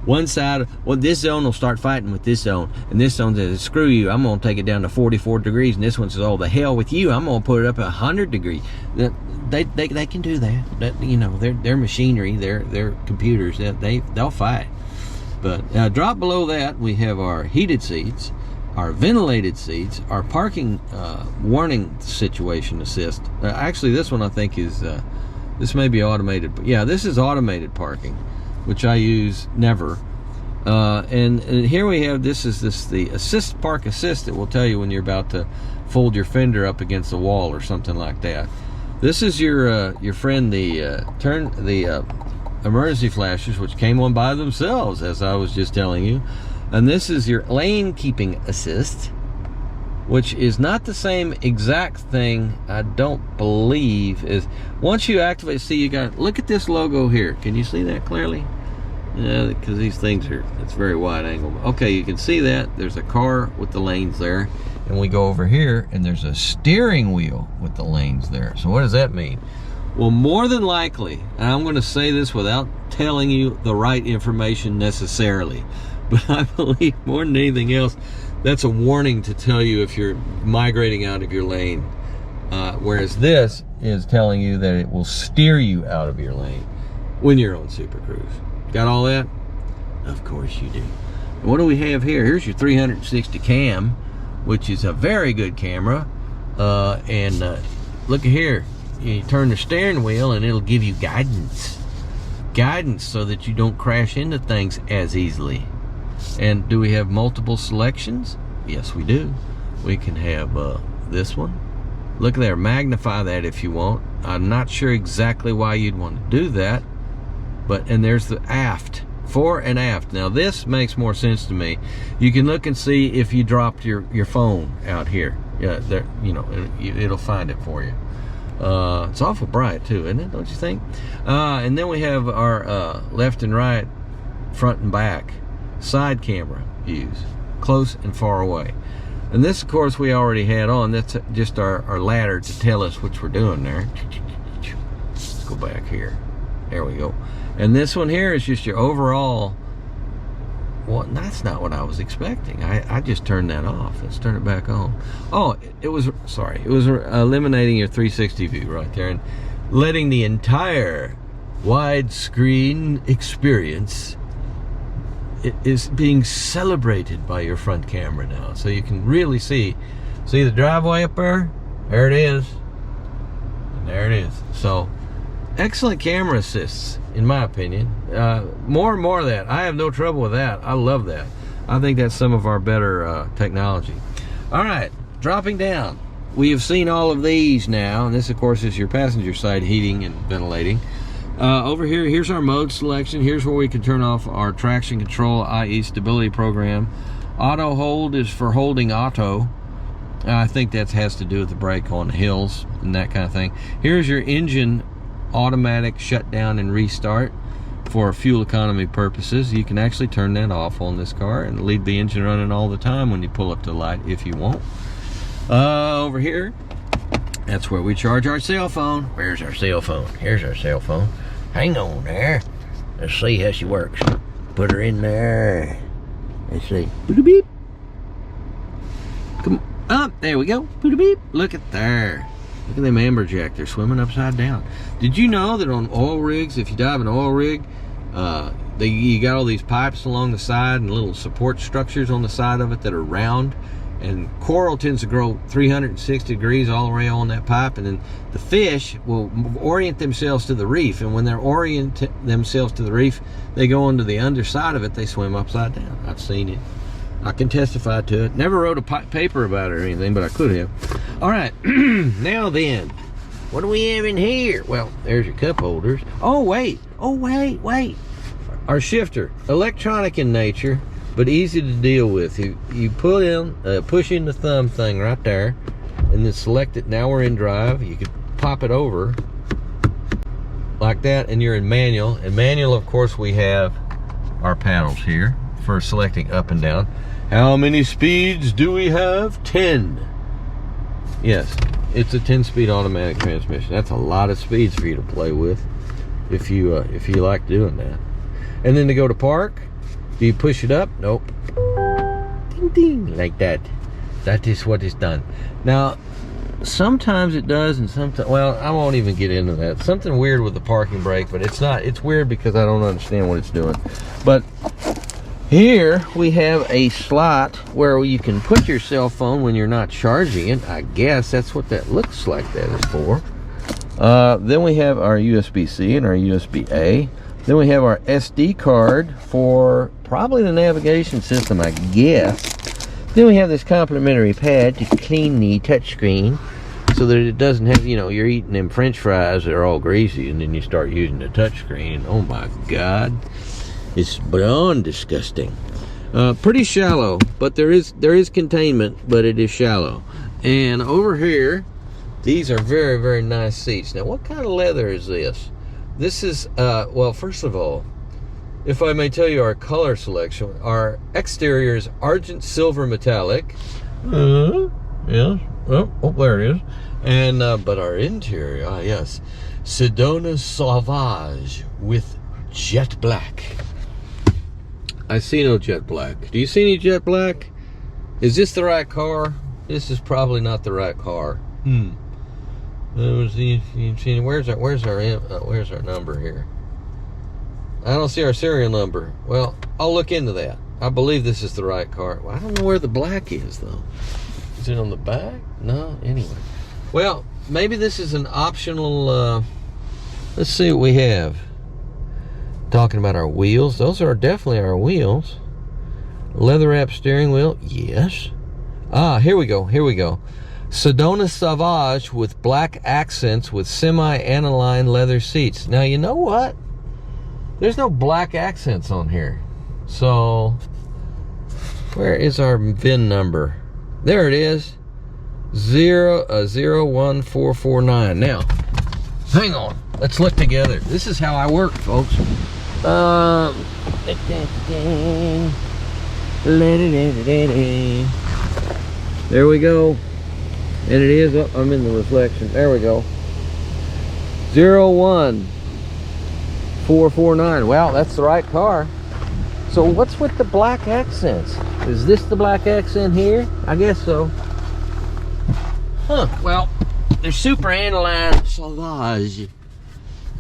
one side, well, this zone will start fighting with this zone, and this zone says, screw you, I'm going to take it down to 44 degrees, and this one says, oh, the hell with you, I'm going to put it up at 100 degrees. They can do that. You know, their machinery, their computers, they'll fight. But drop below that, we have our heated seats, our ventilated seats, our parking warning situation assist. Actually, this one I think is, this may be automated. But yeah, this is automated parking, which I use never. And here we have, the assist park assist that will tell you when you're about to fold your fender up against the wall or something like that. This is your friend, the emergency flashers, which came on by themselves, as I was just telling you. And this is your lane keeping assist, which is not the same exact thing, I don't believe. Is once you activate, see, you got, look at this logo here. Can you see that clearly? Yeah, because these things are, it's very wide angle. Okay, you can see that there's a car with the lanes there, and we go over here and there's a steering wheel with the lanes there. So what does that mean? Well, more than likely, and I'm going to say this without telling you the right information necessarily, but I believe more than anything else, that's a warning to tell you if you're migrating out of your lane. Whereas this is telling you that it will steer you out of your lane when you're on Super Cruse. Got all that? Of course you do. And what do we have here? Here's your 360 cam, which is a very good camera. And look at here. You turn the steering wheel and it'll give you guidance. Guidance so that you don't crash into things as easily. And do we have multiple selections? Yes, we do. We can have this one. Look there, magnify that if you want. I'm not sure exactly why you'd want to do that, but, and there's the aft fore and aft. Now this makes more sense to me. You can look and see if you dropped your phone out here. Yeah, there, you know, it'll find it for you. It's awful bright too, isn't it? Don't you think? And then we have our left and right, front and back side camera views, close and far away. And this, of course, we already had on. That's just our ladder to tell us what we're doing there. Let's go back here. There we go. And this one here is just your overall. Well, that's not what I was expecting. I just turned that off. Let's turn it back on. Oh, it was, sorry, it was eliminating your 360 view right there and letting the entire widescreen experience. It is being celebrated by your front camera now, so you can really see the driveway up there. There it is, and there it is. So excellent camera assists, in my opinion. More and more of that. I have no trouble with that. I love that. I think that's some of our better technology. All right, dropping down, we have seen all of these now, and this of course is your passenger side heating and ventilating. Over here, here's our mode selection. Here's where we can turn off our traction control, i.e. stability program. Auto hold is for holding auto. I think that has to do with the brake on hills and that kind of thing. Here's your engine automatic shutdown and restart for fuel economy purposes. You can actually turn that off on this car and leave the engine running all the time when you pull up to the light if you want. Over here, that's where we charge our cell phone. Where's our cell phone? Here's our cell phone. Hang on there. Let's see how she works. Put her in there. Let's see. Beep. Come up. There we go. Beep. Look at there. Look at them amberjack. They're swimming upside down. Did you know that on oil rigs, if you dive an oil rig, you got all these pipes along the side and little support structures on the side of it that are round? And coral tends to grow 360 degrees all the way on that pipe, and then the fish will orient themselves to the reef, and when they're orient themselves to the reef, they go onto the underside of it. They swim upside down. I've seen it. I can testify to it. Never wrote a paper about it or anything, but I could have. All right, now then, what do we have in here? Well, there's your cup holders. Oh wait, our shifter, electronic in nature, but easy to deal with. You put in, push in the thumb thing right there, and then select it. Now we're in drive. You could pop it over like that, and you're in manual. In manual, of course, we have our paddles here for selecting up and down. How many speeds do we have? 10. Yes, it's a 10-speed automatic transmission. That's a lot of speeds for you to play with if you like doing that. And then to go to park, do you push it up? Nope. Ding ding, like that. That is what is done. Now, sometimes it does, and sometimes, well, I won't even get into that. Something weird with the parking brake, but it's not. It's weird because I don't understand what it's doing. But here we have a slot where you can put your cell phone when you're not charging it. I guess that's what that looks like that is for. Then we have our USB-C and our USB-A. Then we have our SD card for probably the navigation system, I guess. Then we have this complimentary pad to clean the touchscreen so that it doesn't have, you know, you're eating them French fries that are all greasy, and then you start using the touchscreen, and oh my God, it's beyond disgusting. Pretty shallow, but there is containment, but it is shallow. And over here, these are very, very nice seats. Now, what kind of leather is this? This is, well, first of all, if I may tell you our color selection, our exterior is argent silver metallic. Yes. Oh, there it is. And, but our interior, yes, Sedona Sauvage with jet black. I see no jet black. Do you see any jet black? Is this the right car? This is probably not the right car. Where's our number here? I don't see our serial number. Well, I'll look into that. I believe this is the right car. Well, I don't know where the black is though. Is it on the back? No. Anyway, well, maybe this is an optional. Let's see what we have. Talking about our wheels. Those are definitely our wheels. Leather wrap steering wheel. Yes. Here we go. Sedona Sauvage with black accents with semi-aniline leather seats. Now, you know what? There's no black accents on here. So, where is our VIN number? There it is. 01449. Now, hang on. Let's look together. This is how I work, folks. There we go. And it is, oh, I'm in the reflection. There we go. 01449. Wow, that's the right car. So what's with the black accents? Is this the black accent here? I guess so. Huh, well, they're super aniline Sauvage.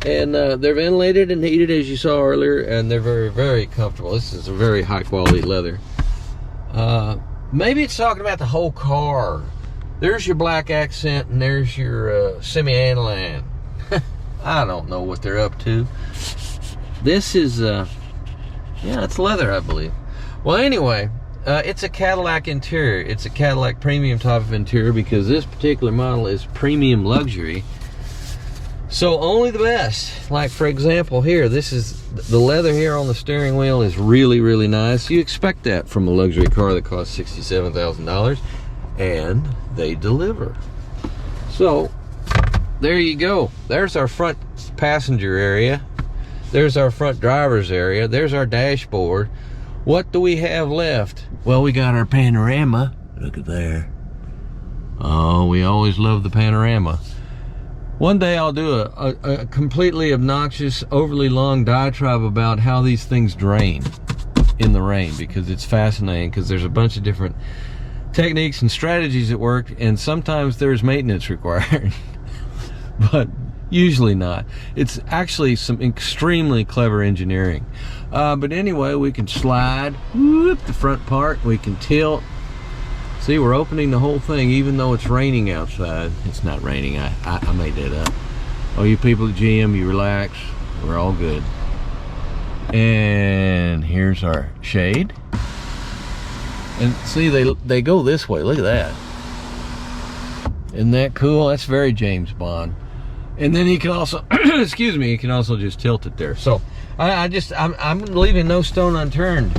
And they're ventilated and heated, as you saw earlier, and they're very, very comfortable. This is a very high quality leather. Maybe it's talking about the whole car. There's your black accent and there's your semi-aniline. I don't know what they're up to. This is, yeah, it's leather, I believe. Well, anyway, it's a Cadillac interior. It's a Cadillac premium type of interior because this particular model is premium luxury. So only the best. Like, for example, here, this is the leather here on the steering wheel is really, really nice. You expect that from a luxury car that costs $67,000, and they deliver. So there you go. There's our front passenger area. There's our front driver's area. There's our dashboard. What do we have left? Well, we got our panorama. Look at there. Oh, we always love the panorama. One day I'll do a completely obnoxious, overly long diatribe about how these things drain in the rain, because it's fascinating, because there's a bunch of different techniques and strategies at work, and sometimes there's maintenance required. But usually not. It's actually some extremely clever engineering. But anyway, we can slide, whoop, the front part, we can tilt. See, we're opening the whole thing even though it's raining outside. It's not raining, I made that up. Oh, you people at GM, you relax. We're all good. And here's our shade. And see, they go this way, look at that. Isn't that cool? That's very James Bond. And then you can also, excuse me, you can also just tilt it there. So I'm leaving no stone unturned.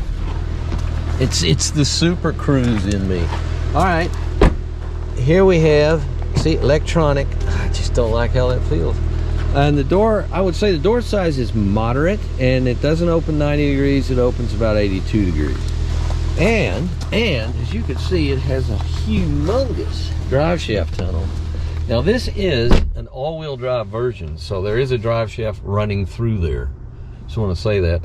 It's the Super Cruse in me. All right, here we have, see, electronic. I just don't like how that feels. And the door, I would say the door size is moderate, and it doesn't open 90 degrees, it opens about 82 degrees. And as you can see, it has a humongous drive shaft tunnel. Now this is an all-wheel drive version, so there is a drive shaft running through there. Just want to say that.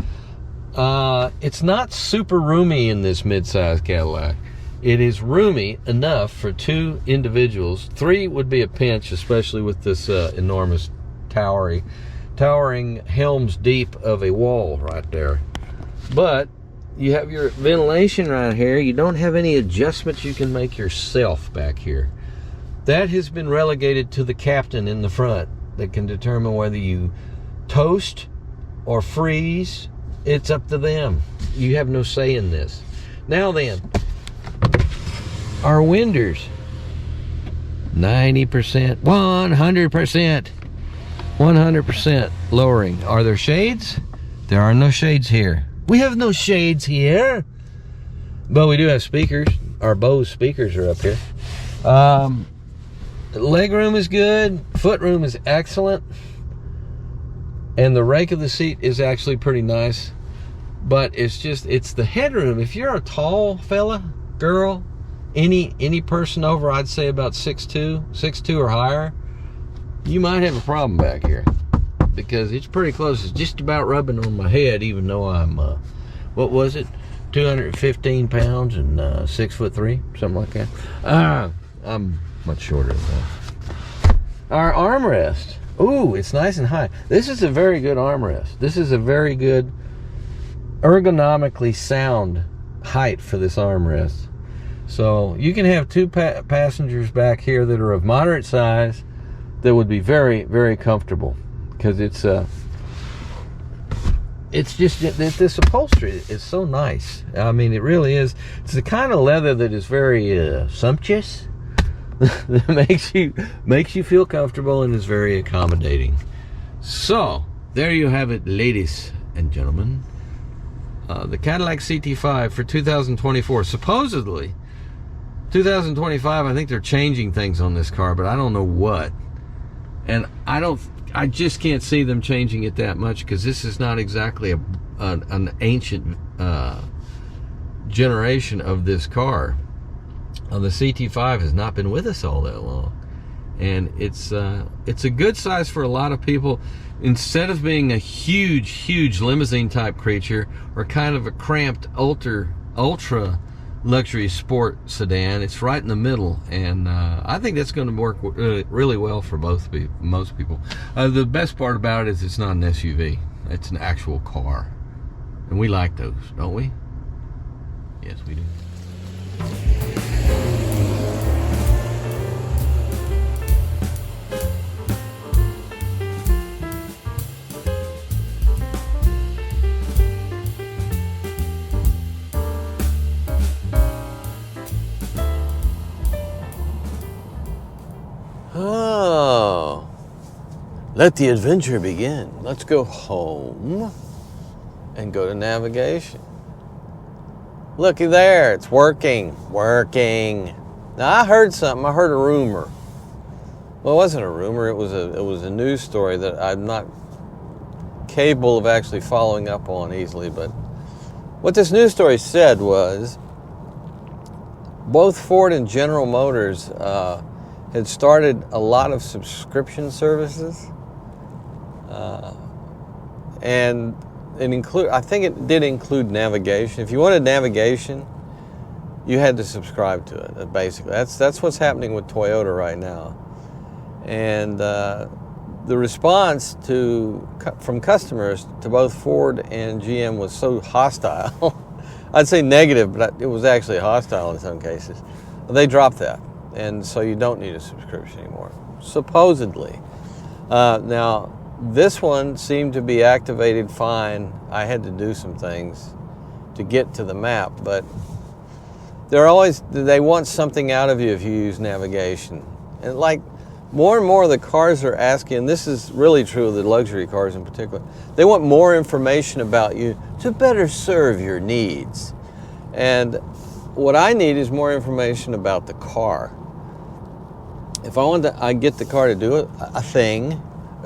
It's not super roomy in this midsize Cadillac. It is roomy enough for two individuals. Three would be a pinch, especially with this enormous towering helms deep of a wall right there. But you have your ventilation right here. You don't have any adjustments you can make yourself back here. That has been relegated to the captain in the front that can determine whether you toast or freeze. It's up to them. You have no say in this. Now then, our winders, 90%, 100% lowering. Are there shades? There are no shades here. We have no shades here, but we do have speakers. Our Bose speakers are up here. Leg room is good. Foot room is excellent. And the rake of the seat is actually pretty nice. But it's the headroom. If you're a tall fella, girl, any person over, I'd say about 6'2" or higher, you might have a problem back here, because it's pretty close. It's just about rubbing on my head, even though I'm what was it, 215 pounds and 6'3", something like that. I'm much shorter than that. Our armrest, ooh, it's nice and high. This is a very good armrest. This is a very good ergonomically sound height for this armrest. So you can have two passengers back here that are of moderate size that would be very, very comfortable, because it's just that this upholstery is so nice. I mean, it really is. It's the kind of leather that is very sumptuous, that makes you feel comfortable and is very accommodating. So there you have it, ladies and gentlemen, the Cadillac CT5 for 2024. Supposedly, 2025, I think they're changing things on this car, but I don't know what. And I just can't see them changing it that much, because this is not exactly an ancient generation of this car. The CT5 has not been with us all that long, and it's a good size for a lot of people. Instead of being a huge limousine type creature, or kind of a cramped ultra luxury sport sedan, it's right in the middle, and I think that's going to work really well for most people. The best part about it is it's not an SUV; it's an actual car, and we like those, don't we? Yes, we do. Oh, let the adventure begin. Let's go home and go to navigation. Looky there, it's working. Now I heard something. I heard a rumor. Well, it wasn't a rumor. It was a news story that I'm not capable of actually following up on easily. But what this news story said was both Ford and General Motors had started a lot of subscription services, and I think it did include navigation. If you wanted navigation, you had to subscribe to it. Basically, that's what's happening with Toyota right now, and the response from customers to both Ford and GM was so hostile. I'd say negative, but it was actually hostile in some cases. They dropped that. And so you don't need a subscription anymore, supposedly. Now, this one seemed to be activated fine. I had to do some things to get to the map, but they want something out of you if you use navigation. And like more and more the cars are asking, and this is really true of the luxury cars in particular, they want more information about you to better serve your needs. And what I need is more information about the car. If I get the car to do a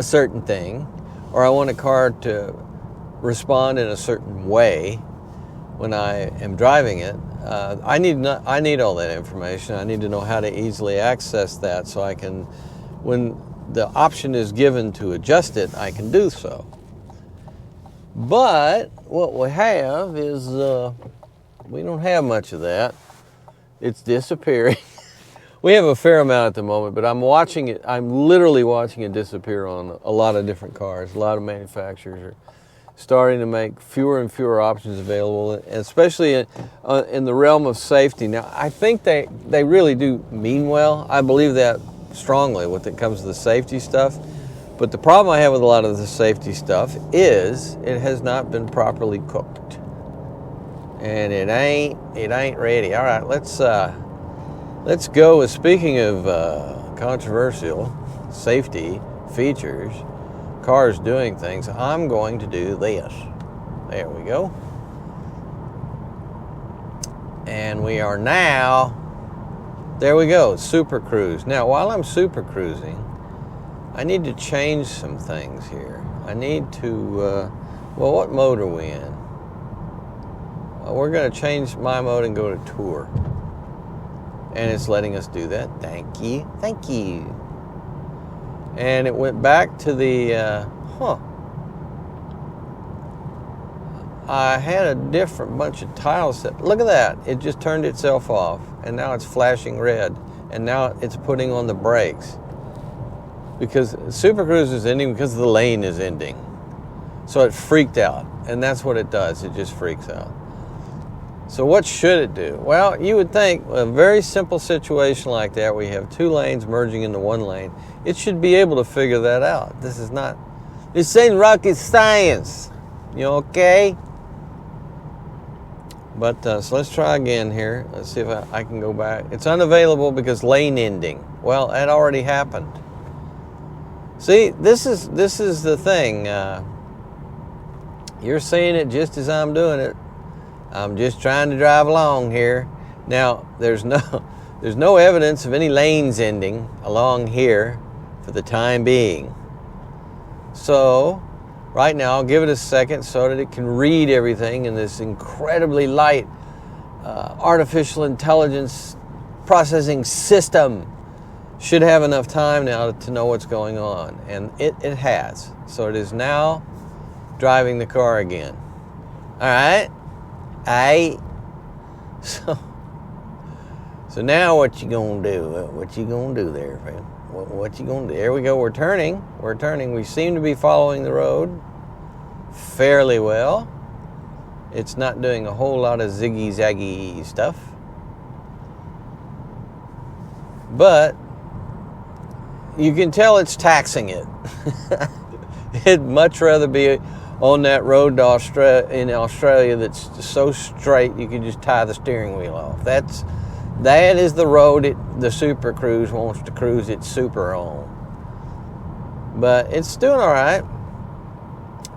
certain thing, or I want a car to respond in a certain way when I am driving it, I need all that information. I need to know how to easily access that, so I can, when the option is given to adjust it, I can do so. But what we have is we don't have much of that. It's disappearing. We have a fair amount at the moment, but I'm watching it. I'm literally watching it disappear on a lot of different cars. A lot of manufacturers are starting to make fewer and fewer options available, especially in the realm of safety. Now, I think they really do mean well. I believe that strongly when it comes to the safety stuff. But the problem I have with a lot of the safety stuff is it has not been properly cooked, and it ain't ready. All right, let's go. Speaking of controversial safety features, cars doing things, I'm going to do this. There we go. And we are now, there we go, Super Cruse. Now, while I'm Super Cruising, I need to change some things here. I need to, well, what mode are we in? We're going to change my mode and go to Tour. And it's letting us do that. Thank you. And it went back to the, I had a different bunch of tiles set. Look at that. It just turned itself off. And now it's flashing red. And now it's putting on the brakes. Because Super Cruse is ending because the lane is ending. So it freaked out. And that's what it does. It just freaks out. So what should it do? Well, you would think a very simple situation like that, where you have two lanes merging into one lane, it should be able to figure that out. This ain't rocket science. You okay? But so let's try again here. Let's see if I can go back. It's unavailable because lane ending. Well, that already happened. See, this is the thing. You're seeing it just as I'm doing it. I'm just trying to drive along here. Now, there's no evidence of any lanes ending along here for the time being. So, right now, I'll give it a second so that it can read everything in this incredibly light artificial intelligence processing system. Should have enough time now to know what's going on. And it has. So it is now driving the car again. All right? So now what you gonna do? What you gonna do there, friend? What you gonna do? There we go. We're turning. We're turning. We seem to be following the road fairly well. It's not doing a whole lot of ziggy-zaggy stuff. But you can tell it's taxing it. It'd much rather be on that road to in Australia that's so straight you can just tie the steering wheel off. That is the road the Super Cruse wants to cruise its super on. But it's doing all right.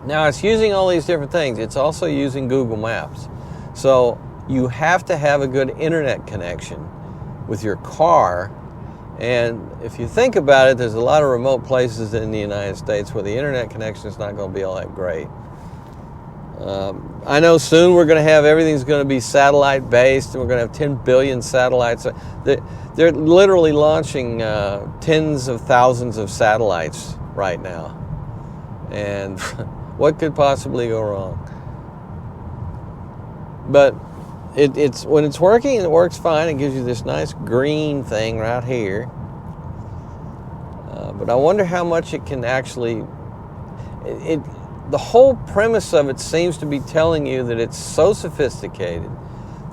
Now it's using all these different things. It's also using Google Maps. So you have to have a good internet connection with your car. And if you think about it, there's a lot of remote places in the United States where the internet connection is not going to be all that great. I know soon we're going to have, everything's going to be satellite based, and we're going to have 10 billion satellites. They're literally launching tens of thousands of satellites right now. And what could possibly go wrong? But it's when it's working, it works fine. It gives you this nice green thing right here. But I wonder how much it can actually... The whole premise of it seems to be telling you that it's so sophisticated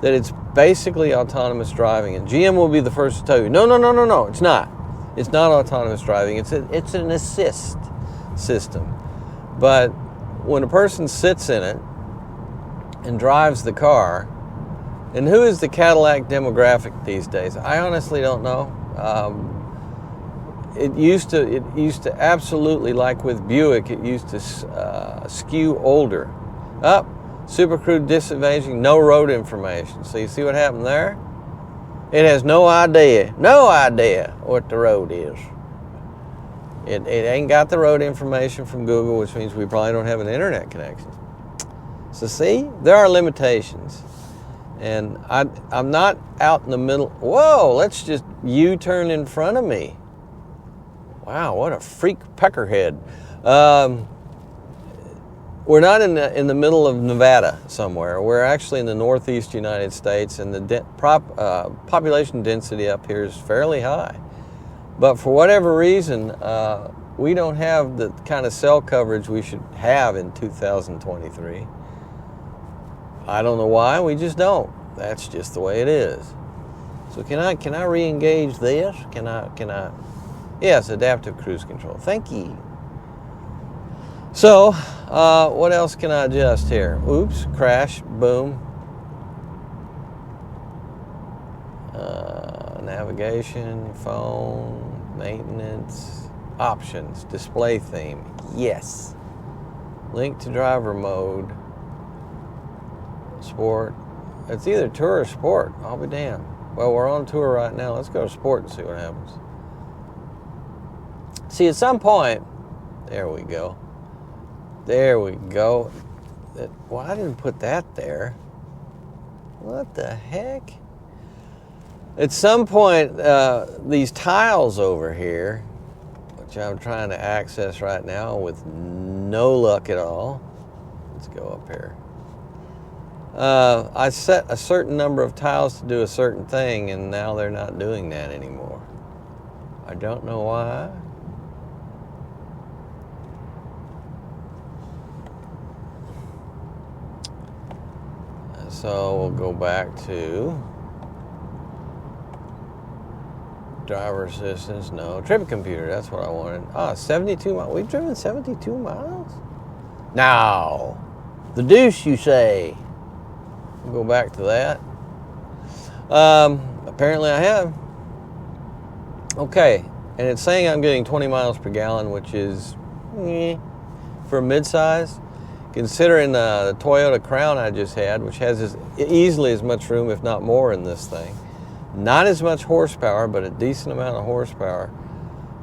that it's basically autonomous driving. And GM will be the first to tell you, no, it's not. It's not autonomous driving. It's an assist system. But when a person sits in it and drives the car, and who is the Cadillac demographic these days? I honestly don't know. It used to absolutely, like with Buick, it used to skew older. Super Cruse disadvantaging, no road information. So you see what happened there? It has no idea what the road is. It ain't got the road information from Google, which means we probably don't have an internet connection. So see, there are limitations. And I'm not out in the middle. Whoa, let's just U-turn in front of me. Wow, what a freak peckerhead. We're not in the middle of Nevada somewhere. We're actually in the northeast United States, and the population density up here is fairly high. But for whatever reason, we don't have the kind of cell coverage we should have in 2023. I don't know why, we just don't. That's just the way it is. So can I re-engage this? Can I? Yes, adaptive cruise control. Thank you. So, what else can I adjust here? Oops, crash, boom. Navigation, phone, maintenance, options, display theme. Yes. Link to driver mode. Sport. It's either tour or sport. I'll be damned. Well, we're on tour right now. Let's go to sport and see what happens. See, at some point, there we go. There we go. Well, I didn't put that there. What the heck? At some point, these tiles over here, which I'm trying to access right now with no luck at all. Let's go up here. I set a certain number of tiles to do a certain thing, and now they're not doing that anymore. I don't know why. So we'll go back to driver assistance. No, trip computer. That's what I wanted. 72 miles. We've driven 72 miles? Now, the deuce, you say? We'll go back to that. Apparently I have. Okay, and it's saying I'm getting 20 miles per gallon, which is for a midsize. considering the Toyota Crown I just had, which has easily as much room, if not more, in this thing. Not as much horsepower, but a decent amount of horsepower.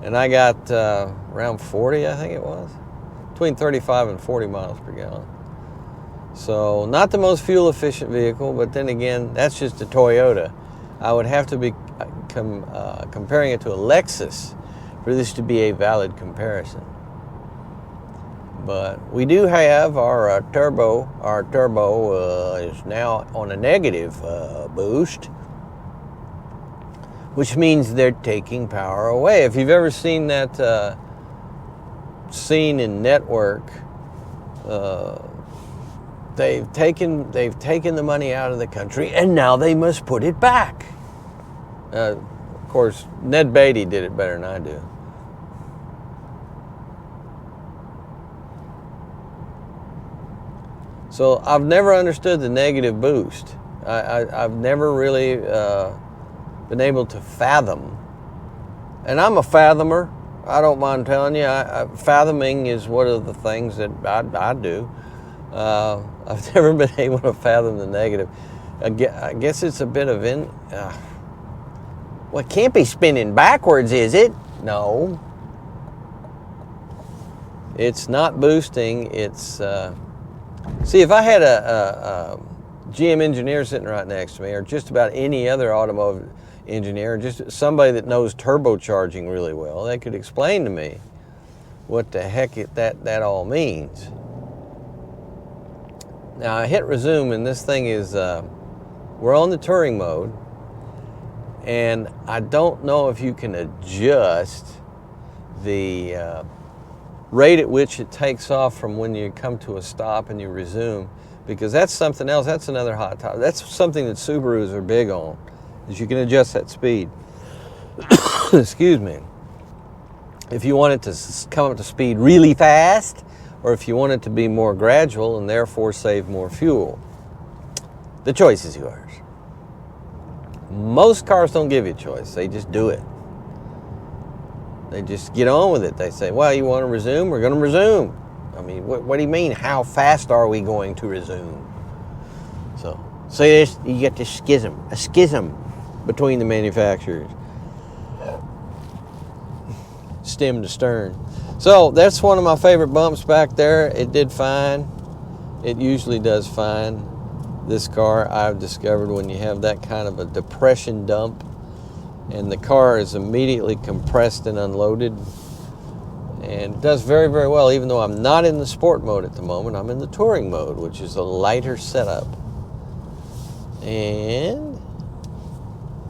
And I got around 40, I think it was. Between 35 and 40 miles per gallon. So not the most fuel efficient vehicle, but then again, that's just a Toyota. I would have to be comparing it to a Lexus for this to be a valid comparison. But we do have our turbo. Our turbo is now on a negative boost, which means they're taking power away. If you've ever seen that scene in Network, they've taken the money out of the country and now they must put it back. Of course, Ned Beatty did it better than I do. So I've never understood the negative boost. I've never really been able to fathom. And I'm a fathomer. I don't mind telling you. Fathoming is one of the things that I do. I've never been able to fathom the negative. I guess it's a bit of well, it can't be spinning backwards, is it? No. It's not boosting. It's see, if I had a GM engineer sitting right next to me, or just about any other automotive engineer, just somebody that knows turbocharging really well, they could explain to me what the heck that all means. Now I hit resume, and this thing is, we're on the touring mode, and I don't know if you can adjust the rate at which it takes off from when you come to a stop and you resume, because that's something else. That's another hot topic. That's something that Subarus are big on, is you can adjust that speed. Excuse me. If you want it to come up to speed really fast, or if you want it to be more gradual and therefore save more fuel. The choice is yours. Most cars don't give you a choice. They just do it. They just get on with it. They say, well, you want to resume? We're going to resume. I mean, what do you mean? How fast are we going to resume? So you get this a schism between the manufacturers. Stem to stern. So that's one of my favorite bumps back there. It did fine. It usually does fine. This car, I've discovered, when you have that kind of a depression dump and the car is immediately compressed and unloaded, and it does very, very well, even though I'm not in the sport mode at the moment. I'm in the touring mode, which is a lighter setup. And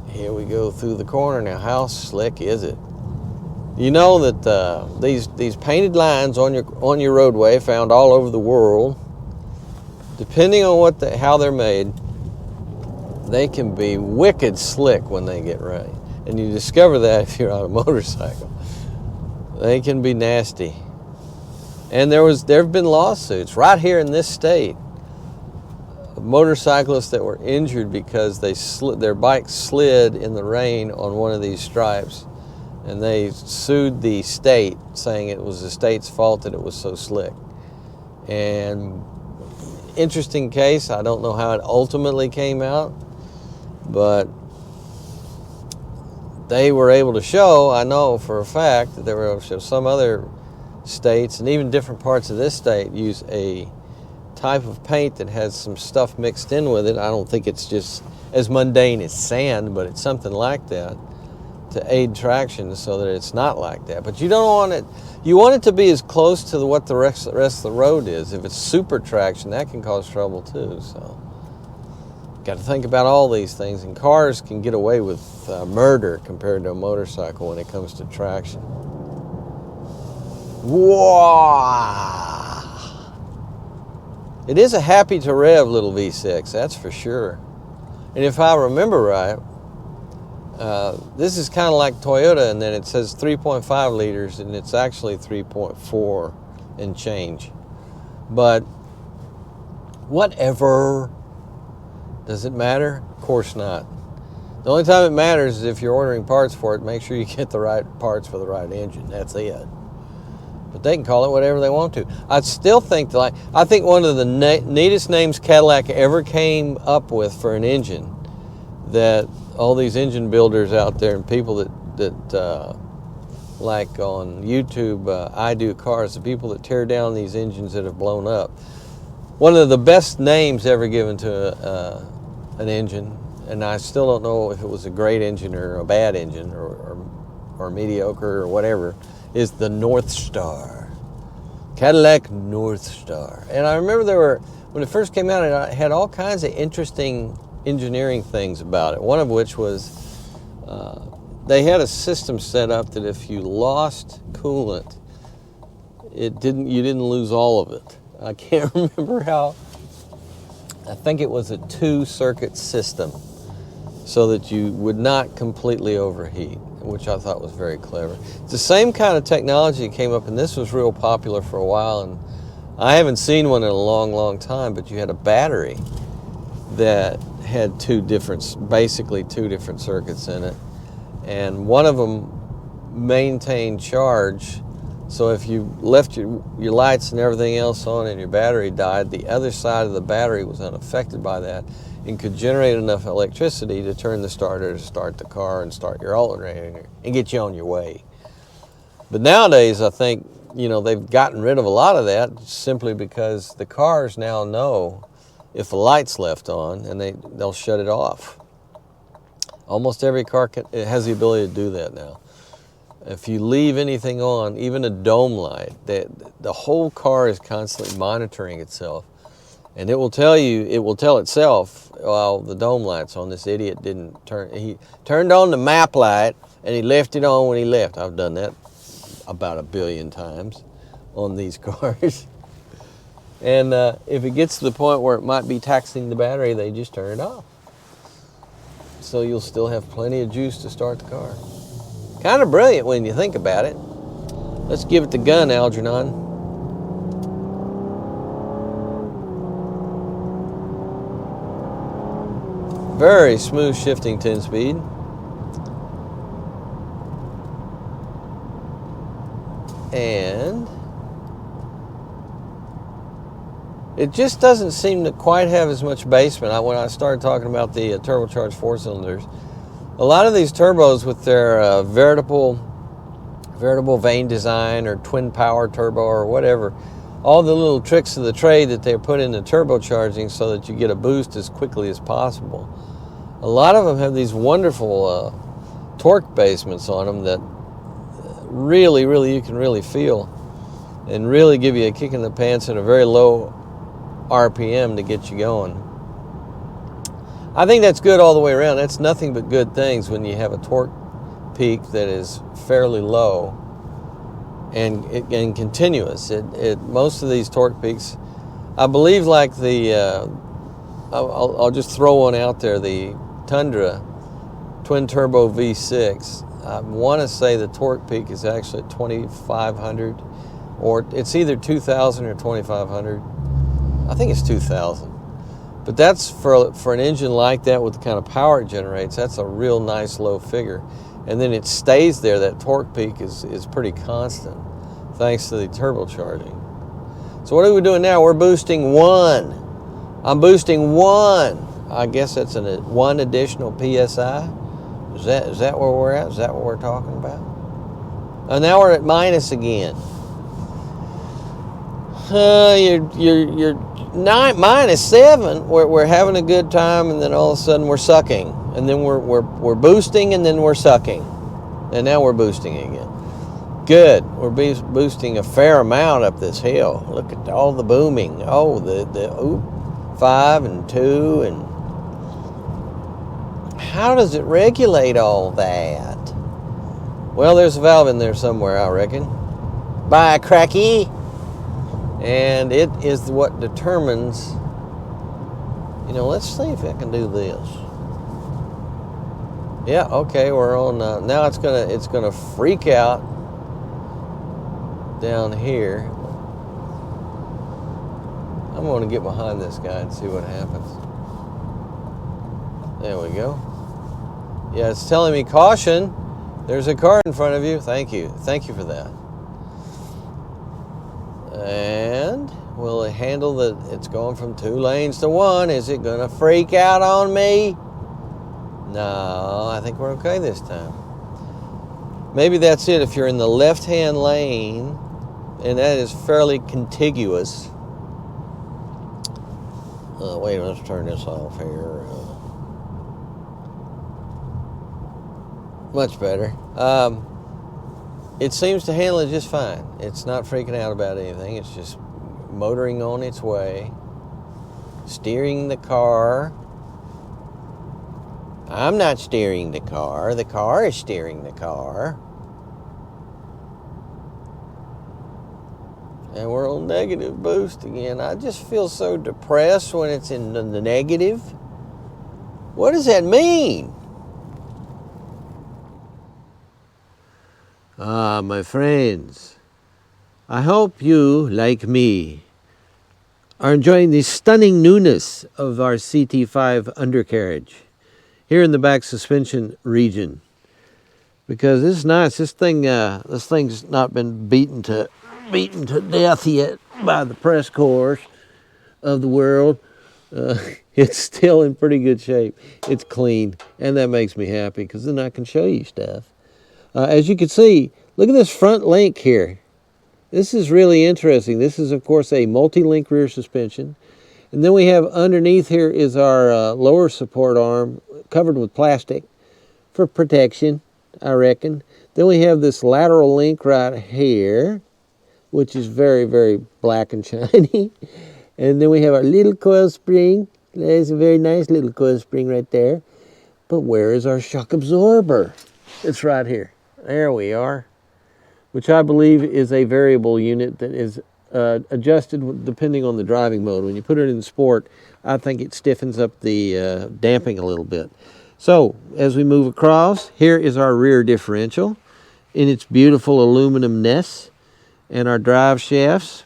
here we go through the corner. Now, how slick is it? You know that these painted lines on your roadway, found all over the world, depending on how they're made, they can be wicked slick when they get right. And you discover that if you're on a motorcycle. They can be nasty. And there have been lawsuits right here in this state of motorcyclists that were injured because their bike slid in the rain on one of these stripes, and they sued the state, saying it was the state's fault that it was so slick. And interesting case. I don't know how it ultimately came out, but they were able to show, I know for a fact, that they were able to show some other states and even different parts of this state use a type of paint that has some stuff mixed in with it. I don't think it's just as mundane as sand, but it's something like that to aid traction so that it's not like that. But you don't want it, you want it to be as close to what the rest of the road is. If it's super traction, that can cause trouble too. So got to think about all these things, and cars can get away with murder compared to a motorcycle when it comes to traction. Wow! It is a happy to rev little V6, that's for sure. And if I remember right, this is kind of like Toyota, and then it says 3.5 liters, and it's actually 3.4 and change. But whatever. Does it matter? Of course not. The only time it matters is if you're ordering parts for it, make sure you get the right parts for the right engine. That's it. But they can call it whatever they want to. I still think, I think one of the neatest names Cadillac ever came up with for an engine, that all these engine builders out there and people that like on YouTube, aide cars, the people that tear down these engines that have blown up. One of the best names ever given to an engine, and I still don't know if it was a great engine or a bad engine or mediocre or whatever, is the North Star. Cadillac North Star. And I remember when it first came out, it had all kinds of interesting engineering things about it. One of which was they had a system set up that if you lost coolant, you didn't lose all of it. I can't remember how. I think it was a 2-circuit system so that you would not completely overheat, which I thought was very clever. It's the same kind of technology that came up, and this was real popular for a while, and I haven't seen one in a long, long time, but you had a battery that had basically two different circuits in it, and one of them maintained charge. So if you left your lights and everything else on and your battery died, the other side of the battery was unaffected by that and could generate enough electricity to turn the starter to start the car and start your alternator and get you on your way. But nowadays, I think, they've gotten rid of a lot of that simply because the cars now know if the light's left on, and they'll shut it off. Almost every car has the ability to do that now. If you leave anything on, even a dome light, the whole car is constantly monitoring itself. And it will tell itself, well, the dome light's on. This idiot didn't he turned on the map light and he left it on when he left. I've done that about 1 billion times on these cars. And if it gets to the point where it might be taxing the battery, they just turn it off. So you'll still have plenty of juice to start the car. Kind of brilliant when you think about it. Let's give it the gun, Algernon. Very smooth shifting 10-speed. And it just doesn't seem to quite have as much basement. When I started talking about the turbocharged 4-cylinders, a lot of these turbos with their veritable vane design or twin power turbo or whatever, all the little tricks of the trade that they put into turbocharging so that you get a boost as quickly as possible. A lot of them have these wonderful torque basements on them that really you can really feel and really give you a kick in the pants at a very low RPM to get you going. I think that's good all the way around. That's nothing but good things when you have a torque peak that is fairly low and continuous. Most of these torque peaks, I believe, like I'll just throw one out there, the Tundra Twin-Turbo V6. I want to say the torque peak is actually at 2,500, or it's either 2,000 or 2,500. I think it's 2,000. But that's for an engine like that with the kind of power it generates, that's a real nice low figure. And then it stays there. That torque peak is pretty constant thanks to the turbocharging. So what are we doing now? We're boosting 1. I'm boosting 1. I guess that's 1 additional PSI. Is that where we're at? Is that what we're talking about? And now we're at minus again. You're -7. We're having a good time, and then all of a sudden we're sucking, and then we're boosting, and then we're sucking, and now we're boosting again. Good. We're boosting a fair amount up this hill. Look at all the booming. Oh, the 5 and 2, and how does it regulate all that? Well, there's a valve in there somewhere, I reckon. By cracky. And it is what determines, let's see if I can do this. Yeah, okay, we're on, now it's gonna freak out down here. I'm gonna get behind this guy and see what happens. There we go. Yeah, it's telling me caution. There's a car in front of you. Thank you for that. And will it handle that it's going from 2 lanes to 1? Is it going to freak out on me? No, I think we're okay this time. Maybe that's it if you're in the left-hand lane, and that is fairly contiguous. Wait, let's turn this off here. Much better. It seems to handle it just fine. It's not freaking out about anything. It's just motoring on its way, steering the car. I'm not steering the car is steering the car. And we're on negative boost again. I just feel so depressed when it's in the negative. What does that mean? Ah, my friends, I hope you, like me, are enjoying the stunning newness of our CT5 undercarriage here in the back suspension region, because it's nice. This thing's not been beaten to death yet by the press corps of the world. It's still in pretty good shape. It's clean, and that makes me happy, because then I can show you stuff. As you can see, look at this front link here. This is really interesting. This is, of course, a multi-link rear suspension. And then we have underneath here is our lower support arm covered with plastic for protection, I reckon. Then we have this lateral link right here, which is very, very black and shiny. And then we have our little coil spring. There's a very nice little coil spring right there. But where is our shock absorber? It's right here. There we are, which I believe is a variable unit that is adjusted depending on the driving mode. When you put it in sport, I think it stiffens up the damping a little bit. So as we move across, here is our rear differential in its beautiful aluminum-ness and our drive shafts.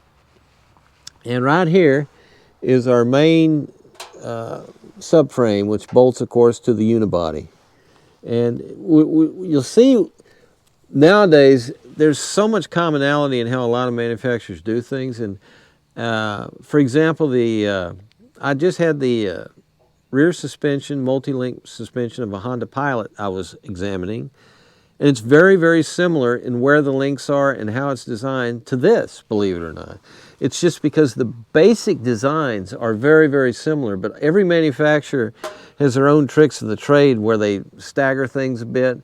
And right here is our main subframe, which bolts, of course, to the unibody. And you'll see nowadays there's so much commonality in how a lot of manufacturers do things. And for example, I just had the rear suspension, multi-link suspension of a Honda Pilot I was examining. And it's very, very similar in where the links are and how it's designed to this, believe it or not. It's just because the basic designs are very, very similar, but every manufacturer has their own tricks of the trade where they stagger things a bit,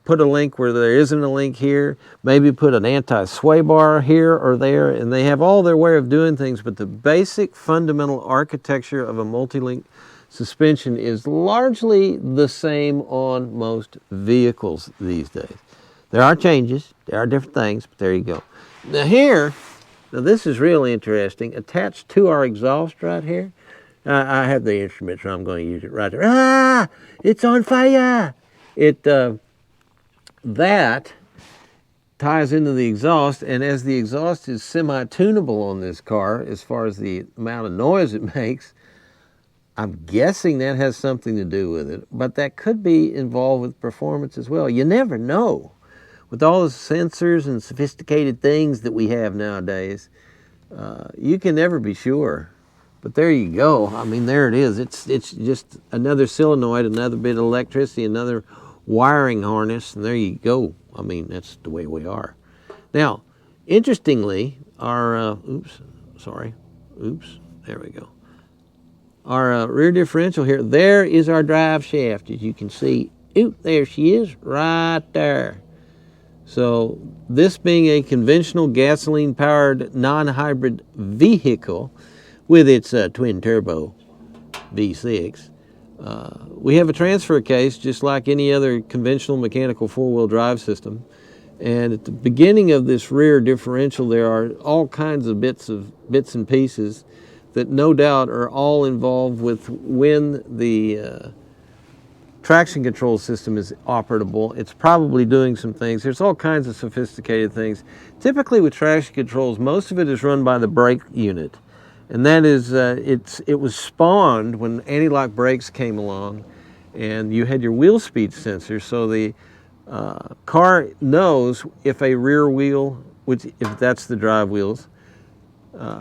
put a link where there isn't a link here, maybe put an anti-sway bar here or there, and they have all their way of doing things, but the basic fundamental architecture of a multi-link suspension is largely the same on most vehicles these days. There are changes, there are different things, but there you go. Now here, this is really interesting. Attached to our exhaust right here, I have the instrument, so I'm going to use it right there. Ah, it's on fire! That ties into the exhaust, and as the exhaust is semi-tunable on this car, as far as the amount of noise it makes, I'm guessing that has something to do with it, but that could be involved with performance as well. You never know. With all the sensors and sophisticated things that we have nowadays, you can never be sure. But there you go. I mean, there it is. It's just another solenoid, another bit of electricity, another wiring harness, and there you go. I mean, that's the way we are. Now, interestingly, our, there we go. Our rear differential here, there is our drive shaft, as you can see. Oop, there she is, right there. So this being a conventional gasoline-powered non-hybrid vehicle with its twin-turbo V6, we have a transfer case just like any other conventional mechanical four-wheel drive system. And at the beginning of this rear differential, there are all kinds of bits and pieces that no doubt are all involved with when the traction control system is operable. It's probably doing some things. There's all kinds of sophisticated things. Typically with traction controls, most of it is run by the brake unit. And that is, it was spawned when anti-lock brakes came along and you had your wheel speed sensor, so the car knows if a rear wheel, if that's the drive wheels,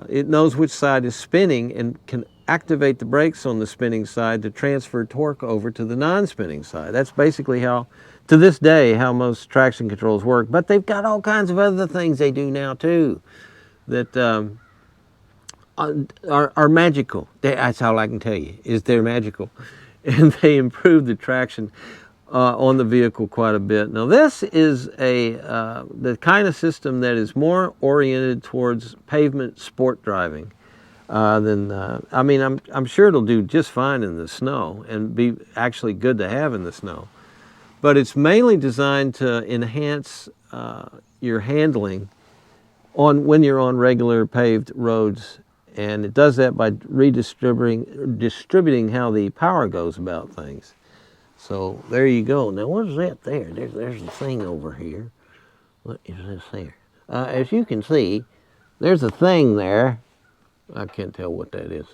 it knows which side is spinning and can activate the brakes on the spinning side to transfer torque over to the non-spinning side. That's basically how, to this day, how most traction controls work. But they've got all kinds of other things they do now too that are magical. That's all I can tell you, is they're magical. And they improve the traction on the vehicle quite a bit. Now this is the kind of system that is more oriented towards pavement sport driving than, I mean, I'm sure it'll do just fine in the snow and be actually good to have in the snow. But it's mainly designed to enhance your handling when you're on regular paved roads. And it does that by distributing how the power goes about things. So there you go. Now what is that there? There's a thing over here. What is this there? As you can see, there's a thing there. I can't tell what that is.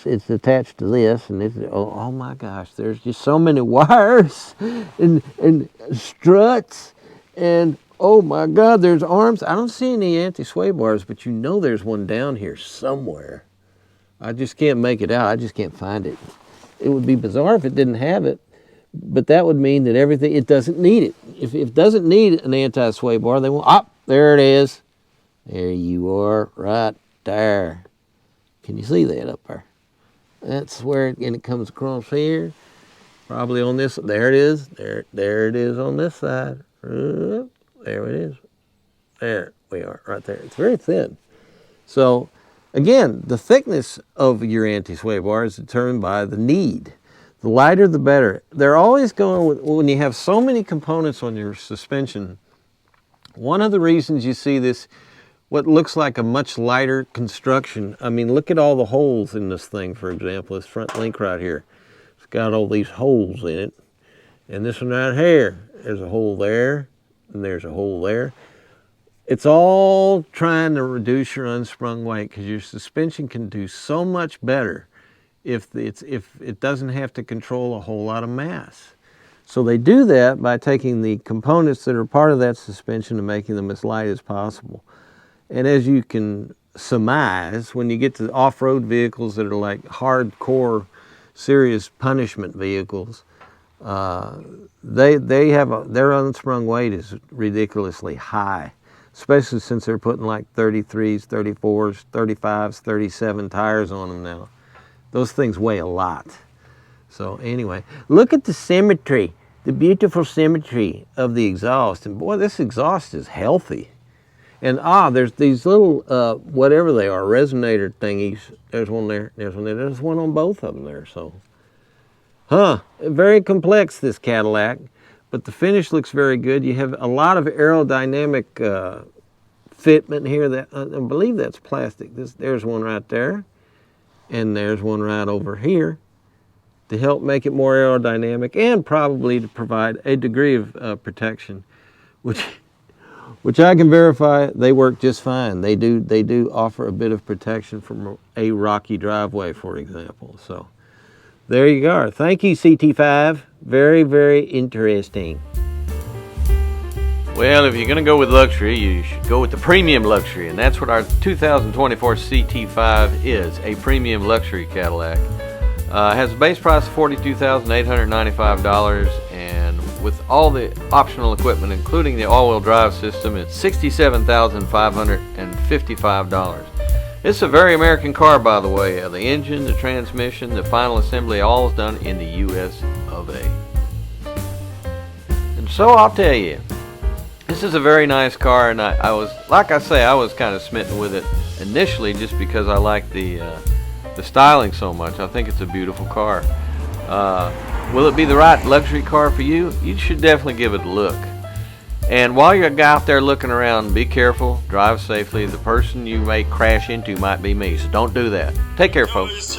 It's attached to this, and it's, oh my gosh, there's just so many wires and struts, and oh my God, there's arms. I don't see any anti-sway bars, but you know there's one down here somewhere. I just can't make it out. I just can't find it. It would be bizarre if it didn't have it, but that would mean that everything, it doesn't need it. If it doesn't need an anti-sway bar, they won't. Ah, there it is. There you are, right there. Can you see that up there? That's where it comes across here. Probably on this, there it is. There it is on this side. There it is. There we are, right there. It's very thin. So, again, the thickness of your anti-sway bar is determined by the need. The lighter, the better. They're always going with, when you have so many components on your suspension, one of the reasons you see this, what looks like a much lighter construction, I mean, look at all the holes in this thing, for example, this front link right here. It's got all these holes in it. And this one right here, there's a hole there, and there's a hole there. It's all trying to reduce your unsprung weight, because your suspension can do so much better if it doesn't have to control a whole lot of mass. So they do that by taking the components that are part of that suspension and making them as light as possible. And as you can surmise, when you get to off-road vehicles that are like hardcore, serious punishment vehicles, they have their unsprung weight is ridiculously high, especially since they're putting like 33s, 34s, 35s, 37 tires on them now. Those things weigh a lot. So anyway, look at the symmetry, the beautiful symmetry of the exhaust. And boy, this exhaust is healthy. And there's these little, whatever they are, resonator thingies. There's one there, there's one there. There's one on both of them there, so. Very complex, this Cadillac, but the finish looks very good. You have a lot of aerodynamic fitment here. That I believe that's plastic. There's one right there, and there's one right over here to help make it more aerodynamic and probably to provide a degree of protection, which I can verify they work just fine. They do offer a bit of protection from a rocky driveway, for example. So there you go. Thank you, CT5. Very, very interesting. Well, if you're going to go with luxury, you should go with the premium luxury, and that's what our 2024 CT5 is, a premium luxury Cadillac. It has a base price of $42,895, and with all the optional equipment, including the all-wheel drive system, it's $67,555. It's a very American car, by the way. The engine, the transmission, the final assembly, all is done in the US of A. And so I'll tell you, this is a very nice car, and I was, like I say, I was kind of smitten with it initially just because I like the styling so much. I think it's a beautiful car. Will it be the right luxury car for you? You should definitely give it a look. And while you're out there looking around, be careful, drive safely. The person you may crash into might be me, so don't do that. Take care, folks.